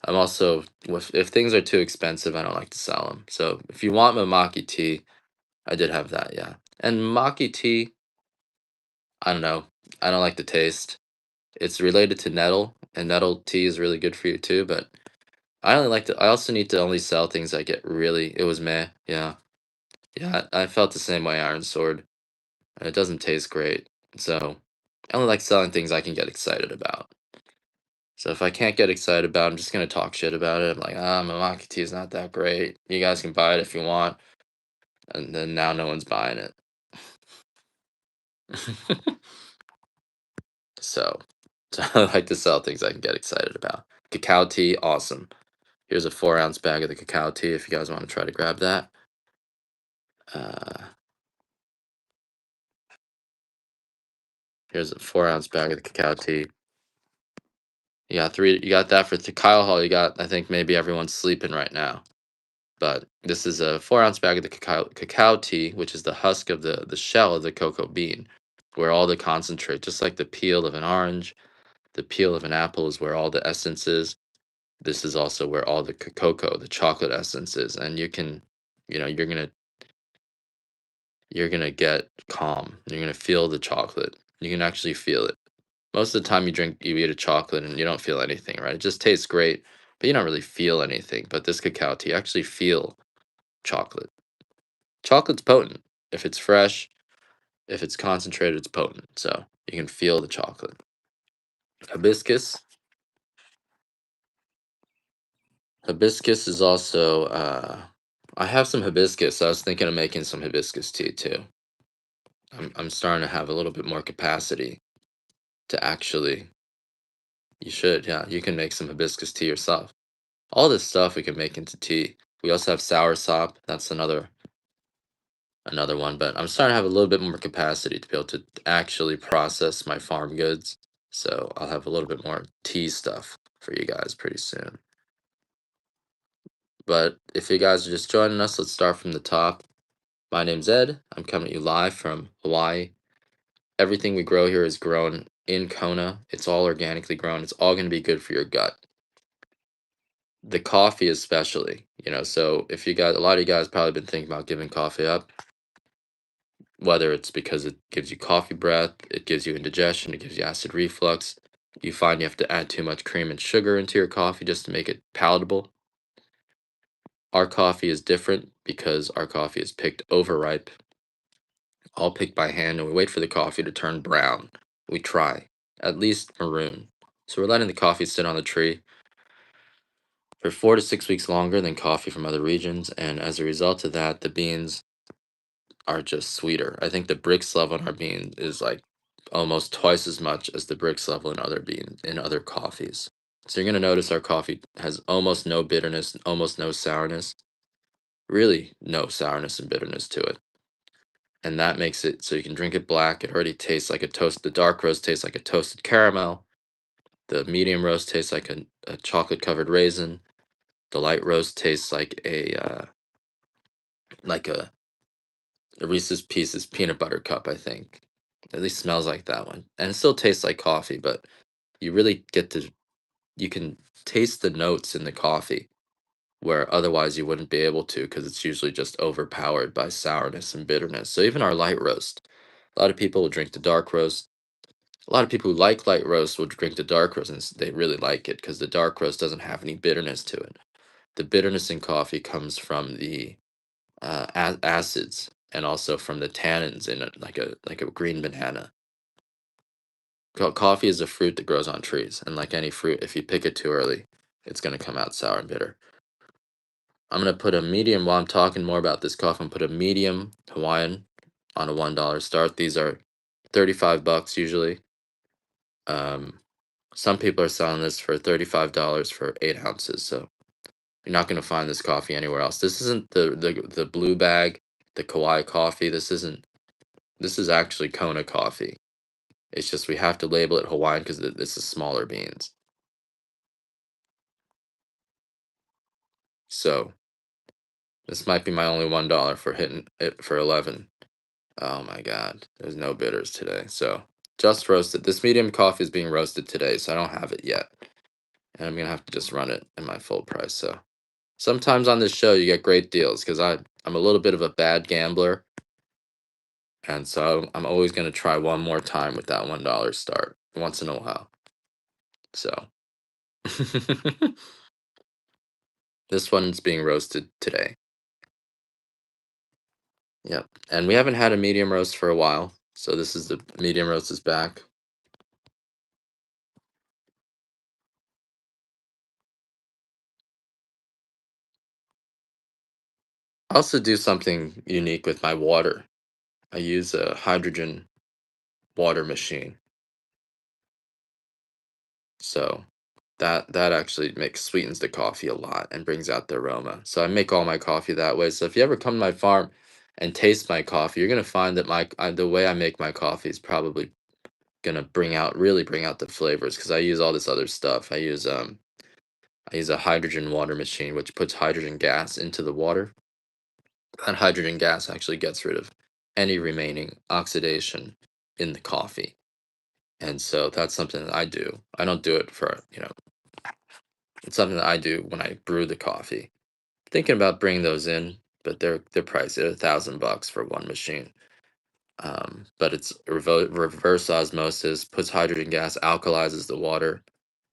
I'm also if things are too expensive, I don't like to sell them. So if you want mamaki tea, I did have that, yeah. And mamaki tea, I don't know. I don't like the taste. It's related to nettle, and nettle tea is really good for you too. But I only like to. I also need to only sell things I get really. It was meh. Yeah, yeah. I felt the same way. Iron Sword, and it doesn't taste great. So I only like selling things I can get excited about. So if I can't get excited about it, I'm just gonna talk shit about it. I'm like, Mamaki tea is not that great. You guys can buy it if you want. And then now no one's buying it. so, so I like to sell things I can get excited about. Cacao tea, awesome. Here's a 4-ounce bag of the cacao tea if you guys want to try to grab that. Uh, Here's a 4-ounce bag of the cacao tea. You got that for Kyle Hall. I think maybe everyone's sleeping right now. But this is a 4-ounce bag of the cacao tea, which is the husk of the shell of the cocoa bean, where all the concentrate, just like the peel of an orange, the peel of an apple is where all the essence is. This is also where all the cocoa, the chocolate essence is, and you can, you're gonna get calm. You're gonna feel the chocolate. You can actually feel it. Most of the time, you eat a chocolate and you don't feel anything, right? It just tastes great, but you don't really feel anything. But this cacao tea, you actually feel chocolate. Chocolate's potent. If it's fresh, if it's concentrated, it's potent. So you can feel the chocolate. Hibiscus. Hibiscus is also. I have some hibiscus. I was thinking of making some hibiscus tea too. I'm starting to have a little bit more capacity to actually. You should, yeah. You can make some hibiscus tea yourself. All this stuff we can make into tea. We also have soursop. That's another one. But I'm starting to have a little bit more capacity to be able to actually process my farm goods. So I'll have a little bit more tea stuff for you guys pretty soon. But if you guys are just joining us, let's start from the top. My name's Ed. I'm coming to you live from Hawaii. Everything we grow here is grown in Kona. It's all organically grown. It's all going to be good for your gut. The coffee especially, so if you guys, a lot of you guys probably been thinking about giving coffee up, whether it's because it gives you coffee breath, it gives you indigestion, it gives you acid reflux, you find you have to add too much cream and sugar into your coffee just to make it palatable. Our coffee is different because our coffee is picked overripe, all picked by hand, and we wait for the coffee to turn brown. We try, at least maroon. So we're letting the coffee sit on the tree for 4 to 6 weeks longer than coffee from other regions, and as a result of that, the beans are just sweeter. I think the Brix level in our bean is like almost twice as much as the Brix level in other coffees. So you're gonna notice our coffee has almost no bitterness, almost no sourness, really no sourness and bitterness to it. And that makes it so you can drink it black. It already tastes like a toast. The dark roast tastes like a toasted caramel. The medium roast tastes like a chocolate covered raisin. The light roast tastes like a Reese's Pieces peanut butter cup, I think. At least smells like that one. And it still tastes like coffee, but you really you can taste the notes in the coffee where otherwise you wouldn't be able to because it's usually just overpowered by sourness and bitterness. So even our light roast, a lot of people will drink the dark roast. A lot of people who like light roast will drink the dark roast and they really like it because the dark roast doesn't have any bitterness to it. The bitterness in coffee comes from the acids and also from the tannins in like a green banana. Coffee is a fruit that grows on trees, and like any fruit, if you pick it too early, it's going to come out sour and bitter. I'm going to put a medium, while I'm talking more about this coffee, I'm going to put a medium Hawaiian on a $1 start. These are 35 bucks usually. Um, some people are selling this for $35 for 8 ounces, so you're not going to find this coffee anywhere else. This isn't the blue bag, the Kauai coffee. This is actually Kona coffee. It's just we have to label it Hawaiian because this is smaller beans. So this might be my only $1 for hitting it for 11. Oh my God, there's no bitters today. So just roasted. This medium coffee is being roasted today, so I don't have it yet. And I'm gonna have to just run it in my full price. So sometimes on this show you get great deals because I'm a little bit of a bad gambler. And so I'm always gonna try one more time with that $1 start once in a while. So this one's being roasted today. Yep. And we haven't had a medium roast for a while. So this is the medium roast is back. I also do something unique with my water. I use a hydrogen water machine. So that actually makes sweetens the coffee a lot and brings out the aroma. So I make all my coffee that way. So if you ever come to my farm and taste my coffee, you're gonna find that the way I make my coffee is probably gonna really bring out the flavors because I use all this other stuff. I use a hydrogen water machine, which puts hydrogen gas into the water. That hydrogen gas actually gets rid of any remaining oxidation in the coffee. And so that's something that I do. I don't do it for, it's something that I do when I brew the coffee. Thinking about bringing those in, but they're pricey. They're $1,000 for one machine. But it's reverse osmosis, puts hydrogen gas, alkalizes the water,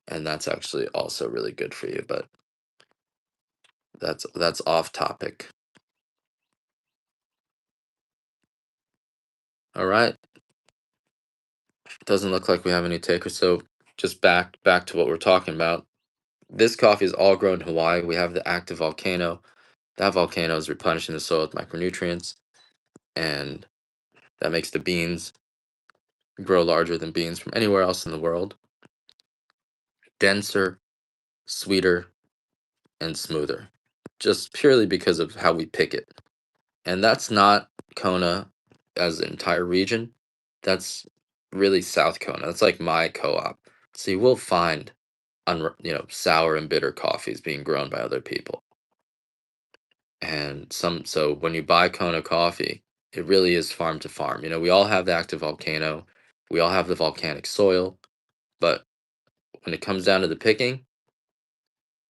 and that's actually also really good for you. But that's off topic. All right, doesn't look like we have any takers. So just back to what we're talking about. This coffee is all grown in Hawaii. We have the active volcano. That volcano is replenishing the soil with micronutrients, and that makes the beans grow larger than beans from anywhere else in the world, denser, sweeter, and smoother, just purely because of how we pick it. And that's not Kona as an entire region. That's really South Kona. That's like my co-op. So you will find sour and bitter coffees being grown by other people. And so when you buy Kona coffee, it really is farm to farm. We all have the active volcano, we all have the volcanic soil, but when it comes down to the picking,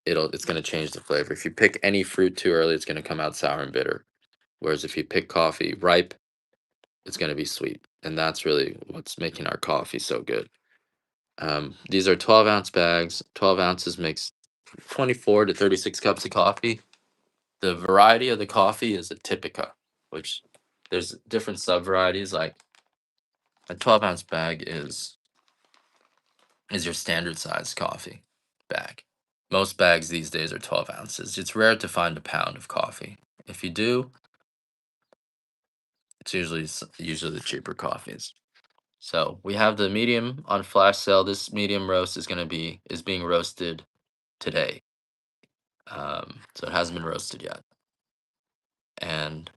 it's going to change the flavor. If you pick any fruit too early, it's going to come out sour and bitter. Whereas if you pick coffee ripe, it's going to be sweet. And that's really what's making our coffee so good. These are 12-ounce bags. 12 ounces makes 24 to 36 cups of coffee. The variety of the coffee is a Typica, which there's different sub varieties. Like a 12-ounce bag is your standard size coffee bag. Most bags these days are 12 ounces. It's rare to find a pound of coffee. If you do, it's usually the cheaper coffees. So we have the medium on flash sale. This medium roast is being roasted today. So it hasn't been roasted yet. And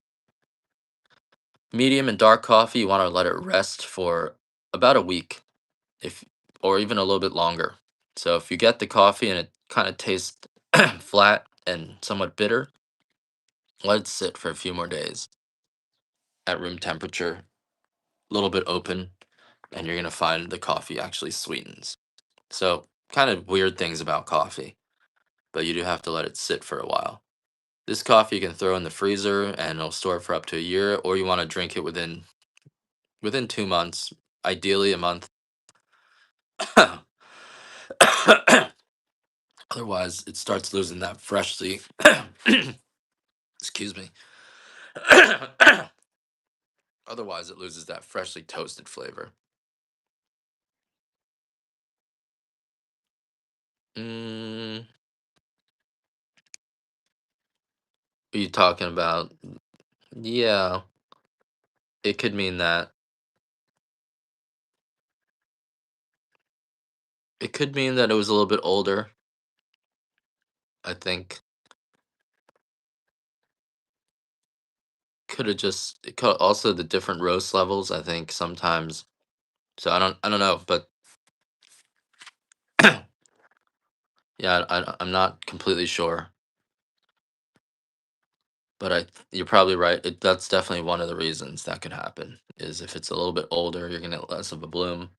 medium and dark coffee, you want to let it rest for about a week, if or even a little bit longer. So if you get the coffee and it kind of tastes flat and somewhat bitter, let it sit for a few more days at room temperature, a little bit open, and you're gonna find the coffee actually sweetens. So kind of weird things about coffee, but you do have to let it sit for a while. This coffee you can throw in the freezer and it'll store for up to a year, or you want to drink it within 2 months, ideally a month. Otherwise, it starts losing that freshly. Excuse me. Otherwise, it loses that freshly toasted flavor. Mm, are you talking about? Yeah, it could mean that. It could mean that it was a little bit older. I think could have just it could also the different roast levels. I think sometimes. So I don't know, but yeah, I'm not completely sure. But you're probably right. That's definitely one of the reasons that could happen. Is if it's a little bit older, you're gonna get less of a bloom.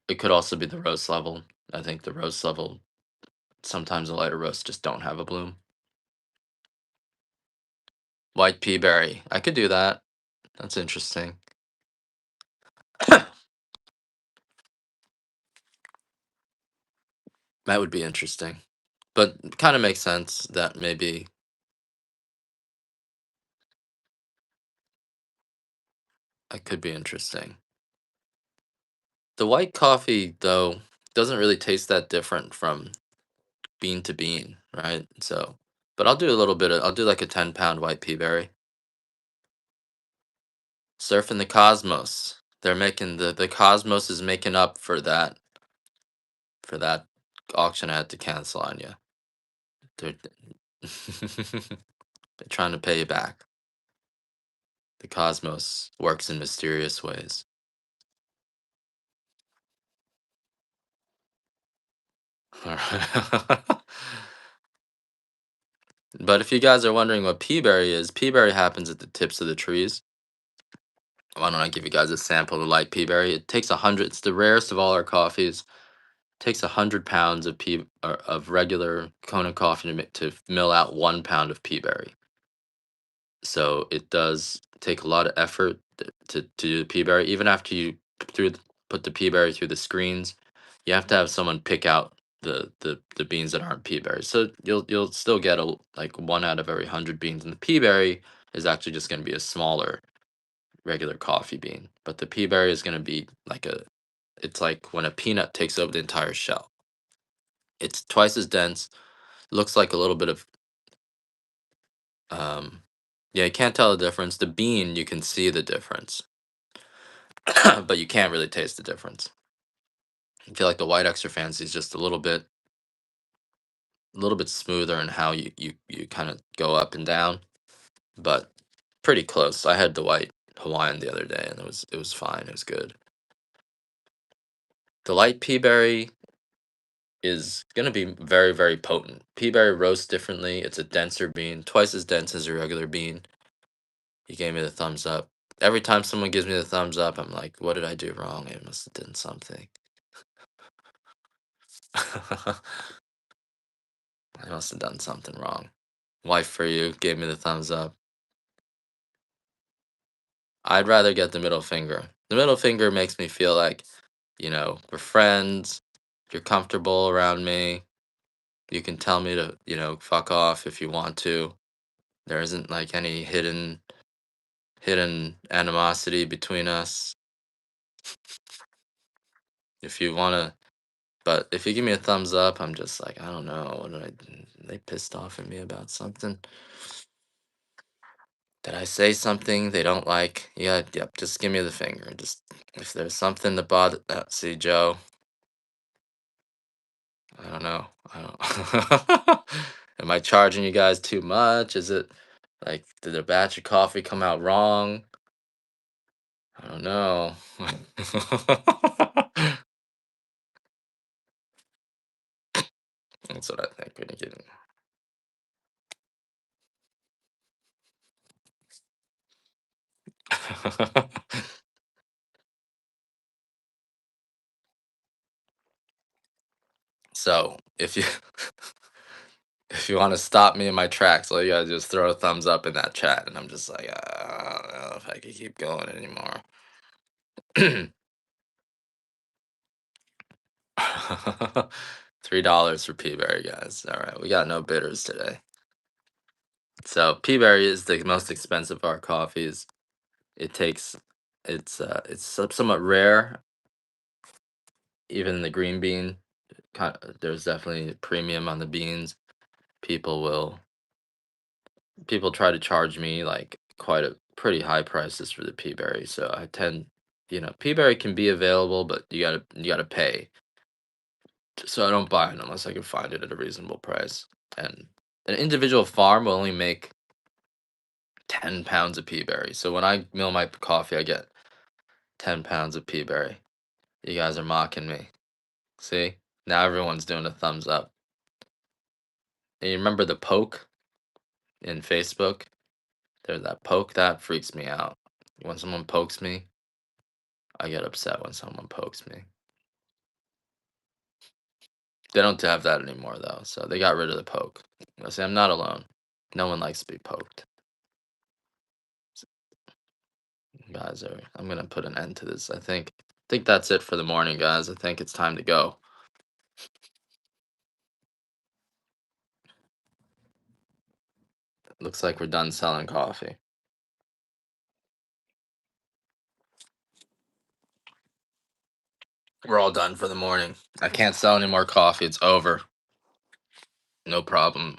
It could also be the roast level. I think the roast level sometimes the lighter roasts just don't have a bloom. White pea berry. I could do that. That's interesting. That would be interesting. But kind of makes sense that maybe that could be interesting. The white coffee, though, doesn't really taste that different from bean to bean, right? So, but I'll do like a 10-pound white pea berry. Surfing the cosmos. They're making the cosmos is making up for that auction I had to cancel on you. They're they're trying to pay you back. The cosmos works in mysterious ways. Alright. But if you guys are wondering what peaberry is, peaberry happens at the tips of the trees. Why don't I give you guys a sample of light peaberry? It takes 100. It's the rarest of all our coffees. Takes 100 pounds of of regular Kona coffee to mill out 1 pound of peaberry. So it does take a lot of effort to do the peaberry. Even after you put the peaberry through the screens, you have to have someone pick out the beans that aren't peaberry. So you'll still get like 1 out of every 100 beans, and the peaberry is actually just going to be a smaller regular coffee bean. But the peaberry is going to be like it's like when a peanut takes over the entire shell. It's twice as dense. Looks like a little bit of um, yeah, you can't tell the difference. The bean, you can see the difference, but you can't really taste the difference. I feel like the white extra fancy is just a little bit smoother in how you kind of go up and down, but pretty close. I had the white Hawaiian the other day, and it was fine. It was good. The light peaberry is gonna be very, very potent. Peaberry roasts differently. It's a denser bean, twice as dense as a regular bean. He gave me the thumbs up. Every time someone gives me the thumbs up, I'm like, what did I do wrong? I must have done something. I must have done something wrong. Wife for you gave me the thumbs up. I'd rather get the middle finger. The middle finger makes me feel like, we're friends. You're comfortable around me. You can tell me to, fuck off if you want to. There isn't like any hidden animosity between us. If you want to, but if you give me a thumbs up, I'm just like, I don't know. What did they pissed off at me about something? Did I say something they don't like? Yeah, yep. Just give me the finger. Just if there's something to bother. See, Joe. I don't know. I don't. Am I charging you guys too much? Is it like did a batch of coffee come out wrong? I don't know. That's what I think when you get. So if you if you want to stop me in my tracks, all you gotta do is throw a thumbs up in that chat, and I'm just like, I don't know if I can keep going anymore. $3 for Peaberry, guys. All right, we got no bidders today. So Peaberry is the most expensive of our coffees. It takes it's somewhat rare, even in the green bean. There's definitely a premium on the beans. People will people try to charge me like quite a pretty high prices for the peaberry. So I tend, peaberry can be available, but you gotta pay. So I don't buy it unless I can find it at a reasonable price. And an individual farm will only make 10 pounds of peaberry. So when I mill my coffee, I get 10 pounds of peaberry. You guys are mocking me. See? Now everyone's doing a thumbs up. And you remember the poke in Facebook? There's that poke that freaks me out. When someone pokes me, I get upset when someone pokes me. They don't have that anymore though, so they got rid of the poke. I say I'm not alone. No one likes to be poked. Guys are I'm gonna put an end to this. I think that's it for the morning, guys. I think it's time to go. Looks like we're done selling coffee. We're all done for the morning. I can't sell any more coffee. It's over. No problem.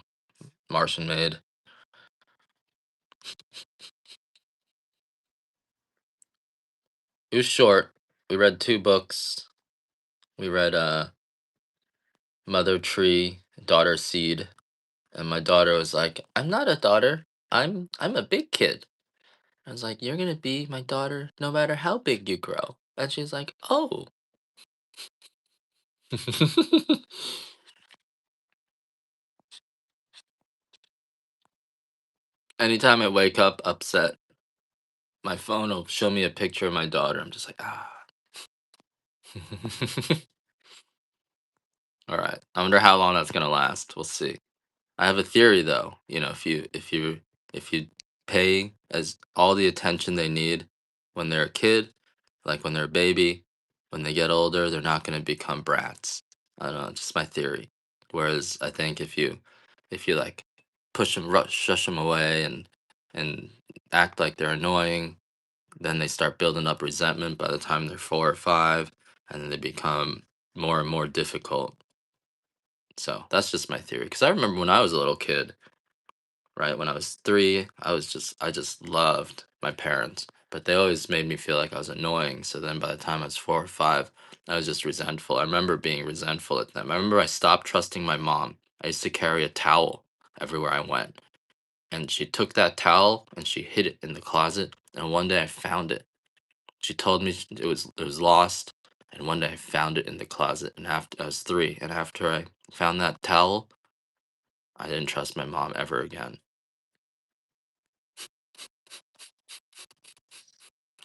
Martian made. It was short. We read two books. We read Mother Tree, Daughter Seed, and my daughter was like, "I'm not a daughter. I'm a big kid." I was like, "You're gonna be my daughter no matter how big you grow." And she's like, "Oh." Anytime I wake up upset, my phone will show me a picture of my daughter. I'm just like, ah. All right. I wonder how long that's gonna last. We'll see. I have a theory though. If you pay as all the attention they need when they're a kid, like when they're a baby, when they get older, they're not gonna become brats. I don't know, just my theory. Whereas I think if you like push them, shush them away, and act like they're annoying, then they start building up resentment by the time they're 4 or 5, and then they become more and more difficult. So that's just my theory. Because I remember when I was a little kid, right? When I was 3, I just loved my parents, but they always made me feel like I was annoying. So then by the time I was 4 or 5, I was just resentful. I remember being resentful at them. I remember I stopped trusting my mom. I used to carry a towel everywhere I went, and she took that towel and she hid it in the closet. And one day I found it. She told me it was lost, and one day I found it in the closet. And after I was 3, and after I found that towel, I didn't trust my mom ever again.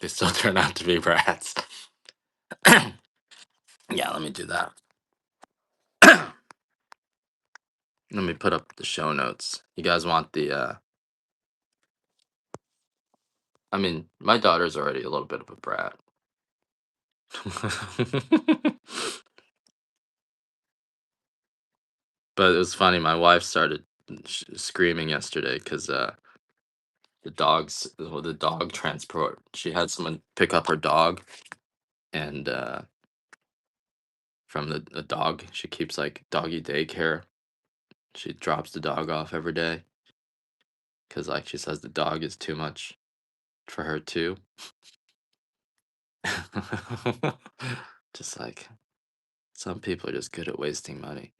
They still turn out to be brats. Yeah, let me do that. Let me put up the show notes. You guys want I mean, my daughter's already a little bit of a brat. But it was funny. My wife started screaming yesterday because the dog transport. She had someone pick up her dog, and from the dog, she keeps like doggy daycare. She drops the dog off every day because like she says the dog is too much for her too. Just like some people are just good at wasting money.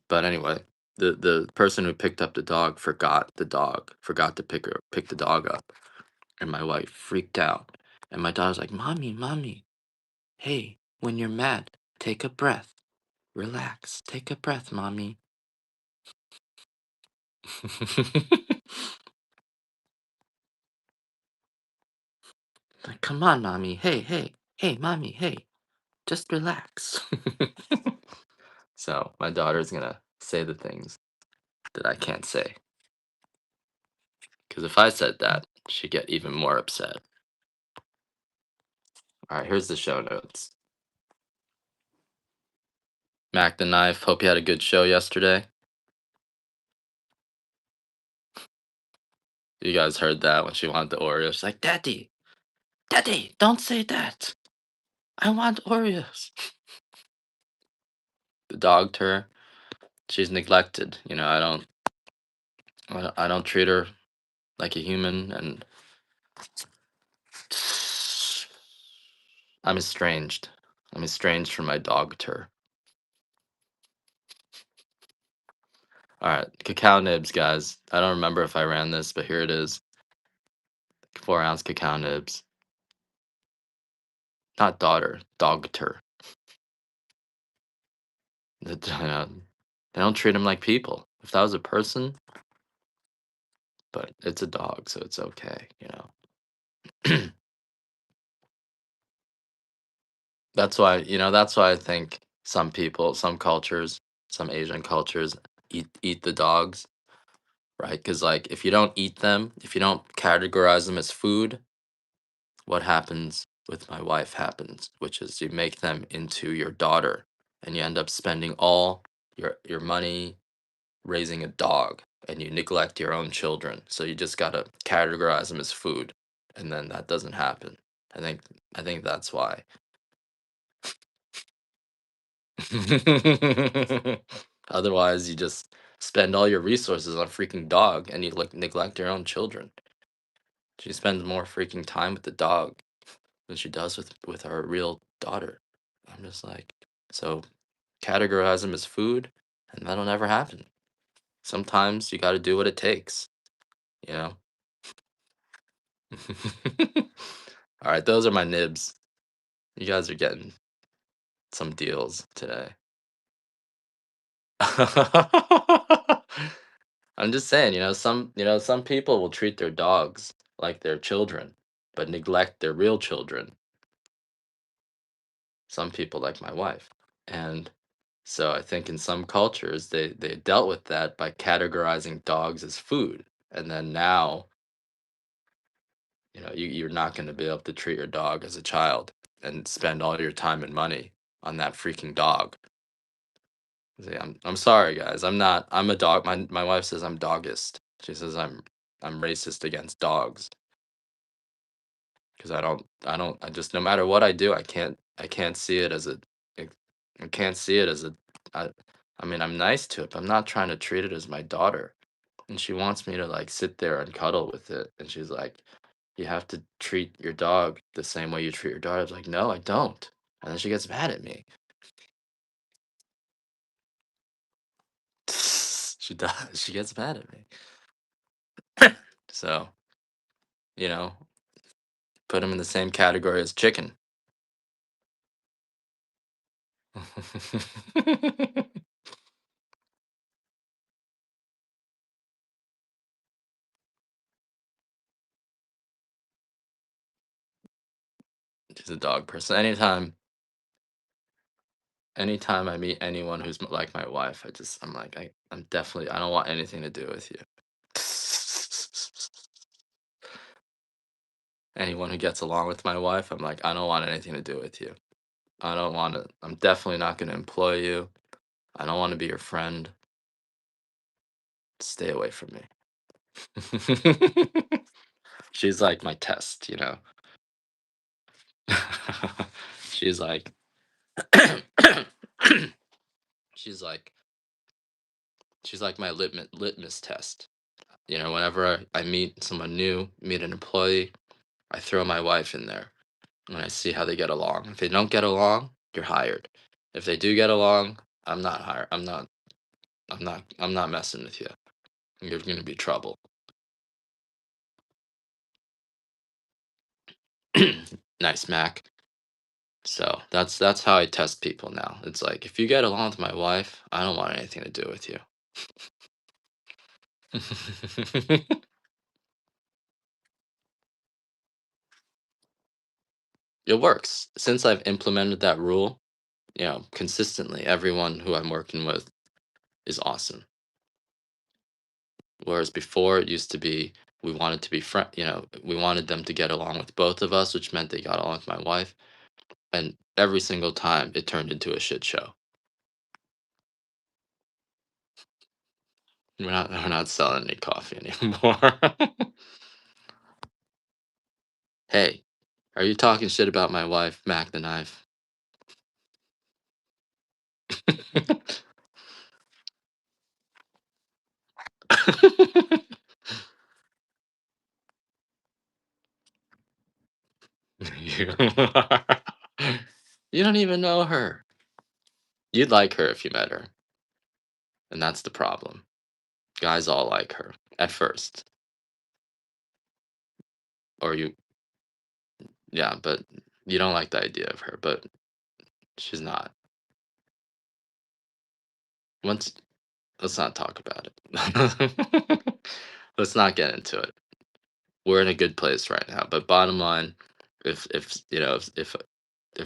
But anyway, the person who picked up the dog forgot to pick the dog up, and my wife freaked out. And my daughter's like, "Mommy, mommy, hey, when you're mad, take a breath, relax, take a breath, mommy." Like, come on, mommy, hey, hey, hey, mommy, hey, just relax. So my daughter's gonna say the things that I can't say. Because if I said that, she'd get even more upset. All right, here's the show notes. Mac the Knife, hope you had a good show yesterday. You guys heard that when she wanted the Oreos. She's like, Daddy, Daddy, don't say that. I want Oreos. The dog to her, she's neglected. I don't treat her like a human, and I'm estranged. I'm estranged from my dog to her. All right, cacao nibs, guys. I don't remember if I ran this, but here it is. 4-ounce cacao nibs. Not daughter, dogter. They don't treat them like people. If that was a person, but it's a dog, so it's okay. That's why I think some people, some cultures, some Asian cultures eat the dogs, right? Because like if you don't eat them, if you don't categorize them as food, what happens with my wife happens, which is you make them into your daughter, and you end up spending all your money raising a dog, and you neglect your own children. So you just gotta categorize them as food, and then that doesn't happen. I think I think that's why. Otherwise, you just spend all your resources on a freaking dog, and you neglect your own children. She spends more freaking time with the dog than she does with her real daughter. I'm just like, so categorize them as food, and that'll never happen. Sometimes you got to do what it takes, you know. All right, those are my nibs. You guys are getting some deals today. I'm just saying, some people will treat their dogs like their children, but neglect their real children. Some people like my wife. And so I think in some cultures they dealt with that by categorizing dogs as food. And then now, you're not going to be able to treat your dog as a child and spend all your time and money on that freaking dog. See, I'm sorry guys. I'm a dog. My wife says I'm dogist. She says I'm racist against dogs because I just no matter what I do, I can't see it as I I can't see it as a I I mean, I'm nice to it, but I'm not trying to treat it as my daughter. And she wants me to like sit there and cuddle with it. And she's like, "You have to treat your dog the same way you treat your daughter." I was like, "No, I don't." And then she gets mad at me. She does. She gets mad at me. So, you know, put him in the same category as chicken. She's a dog person. Anytime I meet anyone who's like my wife, I'm like, I don't want anything to do with you. Anyone who gets along with my wife, I'm like, I don't want anything to do with you. I don't want to, I'm definitely not going to employ you. I don't want to be your friend. Stay away from me. She's like my test. She's like, she's like, she's like my litmus test. Whenever I meet someone new, meet an employee, I throw my wife in there and I see how they get along. If they don't get along, you're hired. If they do get along, I'm not hired. I'm not messing with you. You're gonna be trouble. Nice Mac. So that's how I test people now. It's like if you get along with my wife, I don't want anything to do with you. It works. Since I've implemented that rule, consistently, everyone who I'm working with is awesome. Whereas before it used to be we wanted to be we wanted them to get along with both of us, which meant they got along with my wife. And every single time it turned into a shit show. We're not selling any coffee anymore. Hey, are you talking shit about my wife, Mac the Knife? You you don't even know her. You'd like her if you met her, and that's the problem. Guys all like her at first, or yeah, but you don't like the idea of her, but she's not. Once Let's not talk about it. Let's not get into it. We're in a good place right now, but bottom line, if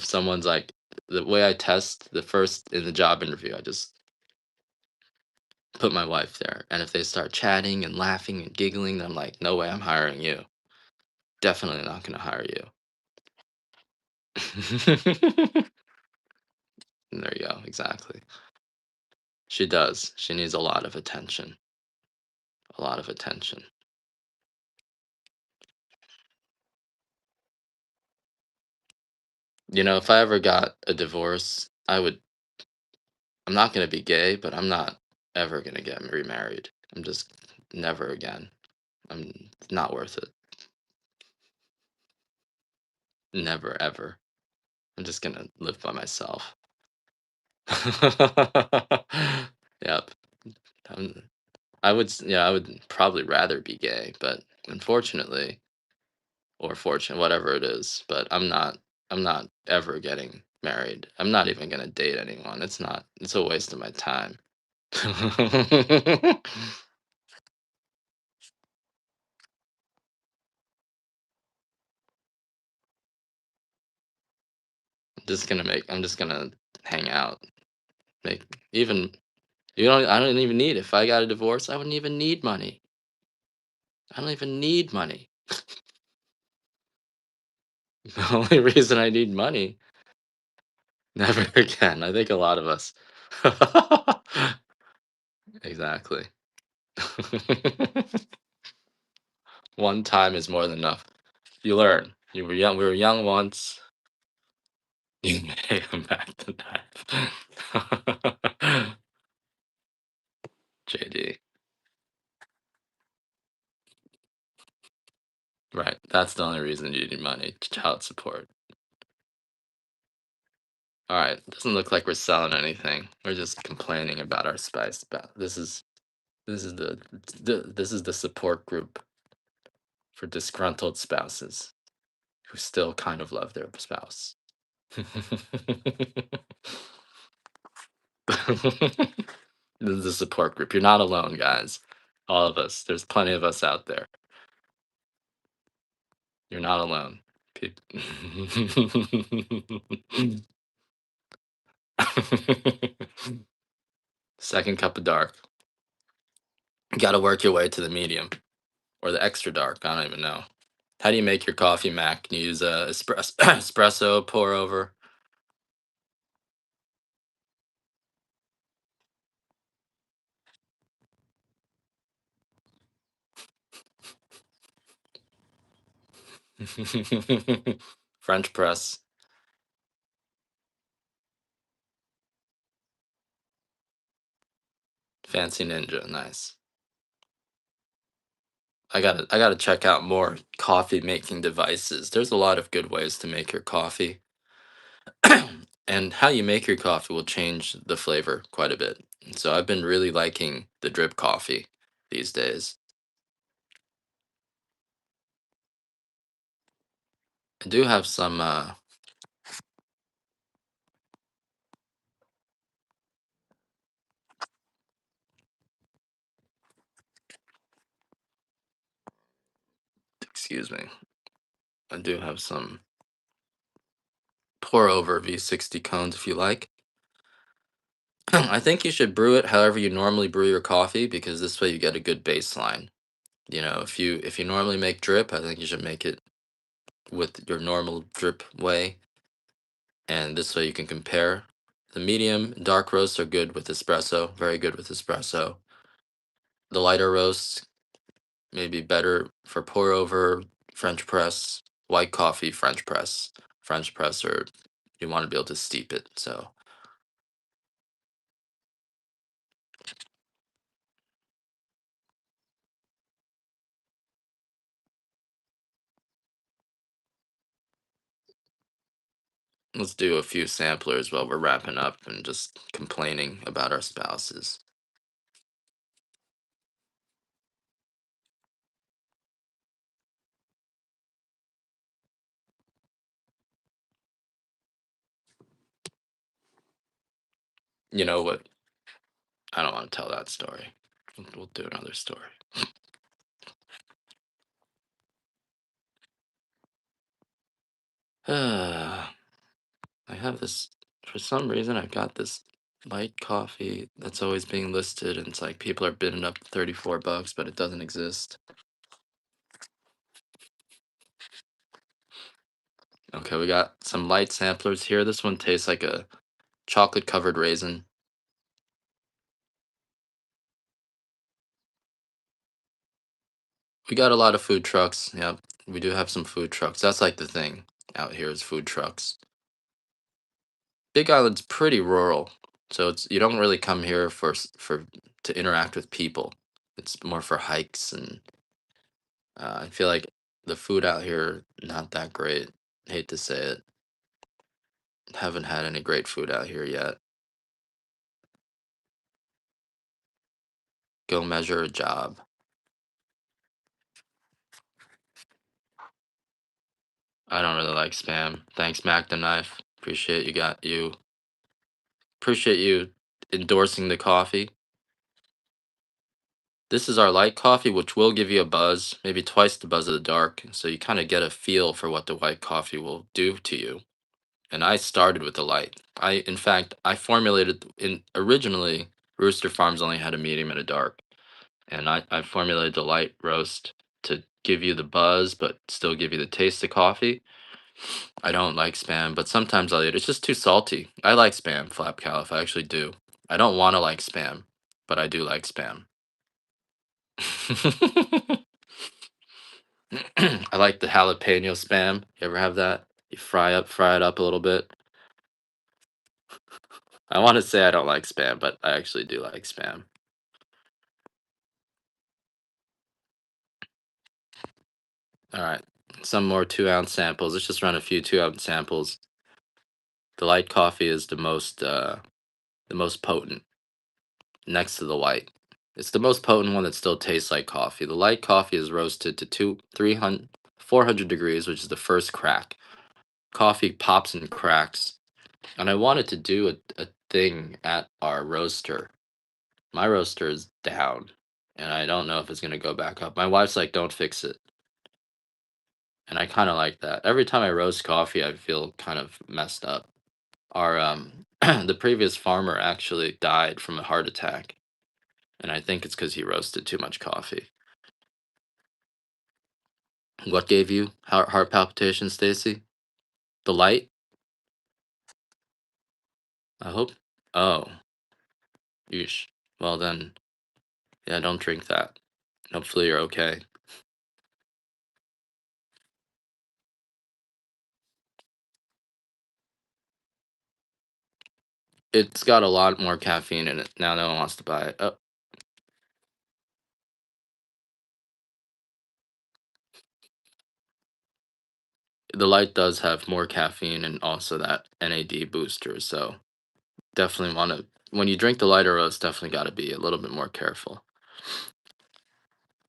someone's like the way I test the first in the job interview, I just put my wife there, and if they start chatting and laughing and giggling, I'm like, no way, I'm hiring you. Definitely not going to hire you. And there you go, exactly. She does. She needs a lot of attention. A lot of attention. If I ever got a divorce, I'm not gonna be gay, but I'm not ever gonna get remarried. I'm just never again. It's not worth it. Never ever. I'm just gonna live by myself. Yep. Um, yeah, I would probably rather be gay, but unfortunately, or fortunate, whatever it is, but I'm not ever getting married. I'm not even gonna date anyone. It's a waste of my time. I'm just gonna hang out. Make even you don't I don't even need if I got a divorce, I wouldn't even need money. I don't even need money. The only reason I need money, never again. I think a lot of us. Exactly. One time is more than enough. You learn. You were young. We were young once. You may come back to that. JD. Right. That's the only reason you need money. Child support. All right. Doesn't look like we're selling anything. We're just complaining about our spice. About this is this is the support group for disgruntled spouses who still kind of love their spouse. This is a support group. You're not alone, guys. All of us. There's plenty of us out there. You're not alone. Peop- Second cup of dark. You got to work your way to the medium or the extra dark. I don't even know. How do you make your coffee, Mac? Can you use a espresso, pour over? French press. Fancy ninja. Nice. I gotta check out more coffee making devices. There's a lot of good ways to make your coffee. And how you make your coffee will change the flavor quite a bit. So I've been really liking the drip coffee these days. I do have some excuse me. I do have some pour over V60 cones if you like. I think you should brew it however you normally brew your coffee because this way you get a good baseline. You know, if you normally make drip, I think you should make it with your normal drip way, and this way you can compare. The medium dark roasts are good with espresso, very good with espresso. The lighter roasts maybe better for pour over, French press, white coffee, French press. French press, or you want to be able to steep it. So let's do a few samplers while we're wrapping up and just complaining about our spouses. You know what? I don't want to tell that story. We'll do another story. I have this, for some reason, I've got this light coffee that's always being listed, and it's like people are bidding up to 34 bucks, but it doesn't exist. Okay, we got some light samplers here. This one tastes like a chocolate covered raisin. We got a lot of food trucks. Yep, we do have some food trucks. That's like the thing out here is food trucks. Big Island's pretty rural, so it's you don't really come here for to interact with people. It's more for hikes, and I feel like the food out here not that great. Hate to say it. Haven't had any great food out here yet. Go measure a job. I don't really like spam. Thanks, Mac the Knife. Appreciate you endorsing the coffee. This is our light coffee, which will give you a buzz, maybe twice the buzz of the dark. So you kind of get a feel for what the white coffee will do to you. and I started with the light. In fact, I formulated in originally Rooster Farms only had a medium and a dark, and I formulated the light roast to give you the buzz, but still give you the taste of coffee. I don't like spam, but sometimes I'll eat it. It's just too salty. I like spam, flap calif. I actually do. I don't want to like spam, but I do like spam. I like the jalapeno spam. You ever have that? You fry it up a little bit. I want to say I don't like spam, but I actually do like spam. All right, some more 2 ounce samples. Let's just run a few 2 ounce samples. The light coffee is the most potent next to the light. It's the most potent one that still tastes like coffee. The light coffee is roasted to 300, 400 degrees, which is the first crack. Coffee pops and cracks. And I wanted to do a thing at our roaster. My roaster is down, and I don't know if it's going to go back up. My wife's like, don't fix it. And I kind of like that. Every time I roast coffee, I feel kind of messed up. Our the previous farmer actually died from a heart attack, and I think it's because he roasted too much coffee. What gave you heart palpitations, Stacy? The light? I hope. Oh, yeesh. Well then, yeah, don't drink that. Hopefully you're okay. It's got a lot more caffeine in it. Now no one wants to buy it. Oh, the light does have more caffeine and also that NAD booster. So definitely want to, when you drink the lighter roast, definitely got to be a little bit more careful.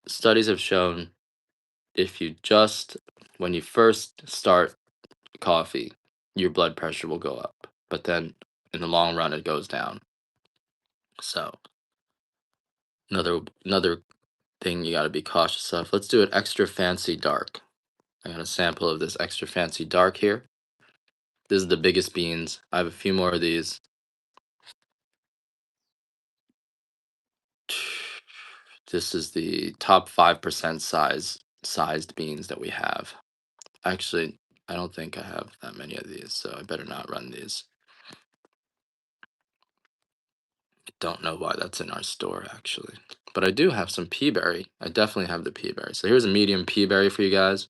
Studies have shown if you just, when you first start coffee, your blood pressure will go up. But then in the long run, it goes down. So another thing you got to be cautious of. Let's do an extra fancy dark. I got a sample of this extra fancy dark here. This is the biggest beans. I have a few more of these. This is the top 5% sized beans that we have. Actually, I don't think I have that many of these, so I better not run these. Don't know why that's in our store actually. But I do have some pea berry. I definitely have the pea berry. So here's a medium pea berry for you guys.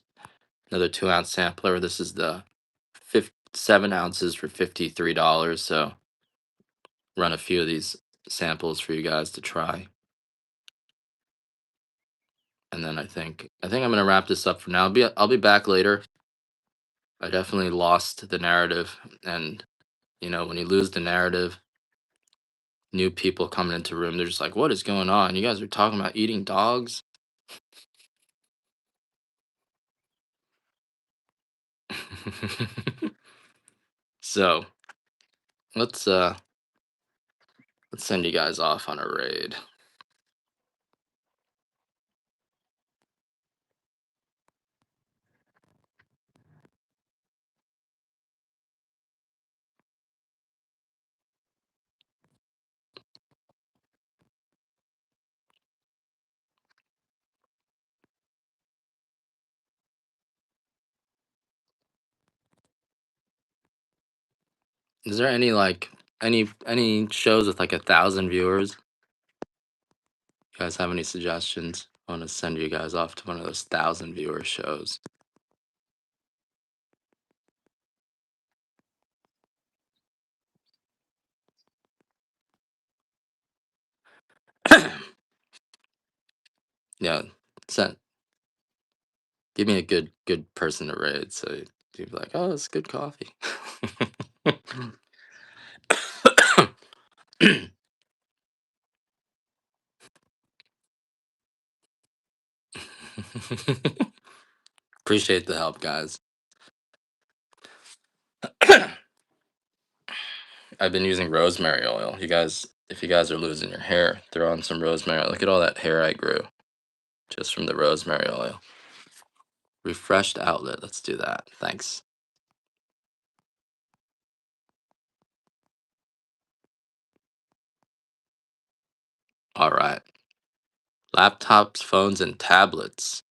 Another 2 ounce sampler. This is the 7 ounces for $53. So run a few of these samples for you guys to try. And then I think I'm gonna wrap this up for now. I'll be back later. I definitely lost the narrative, and when you lose the narrative, new people coming into room, they're just like, "What is going on? You guys are talking about eating dogs?" So let's uh let's send you guys off on a raid. Is there any like any shows with like 1,000 viewers? You guys have any suggestions? I want to send you guys off to one of those 1,000 viewer shows. Yeah, send give me a good person to raid, so you'd be like, oh, it's good coffee. Appreciate the help, guys. I've been using rosemary oil. You guys, if you guys are losing your hair, throw on some rosemary. Look at all that hair I grew just from the rosemary oil. Refreshed outlet. Let's do that. Thanks. All right. Laptops, phones, and tablets.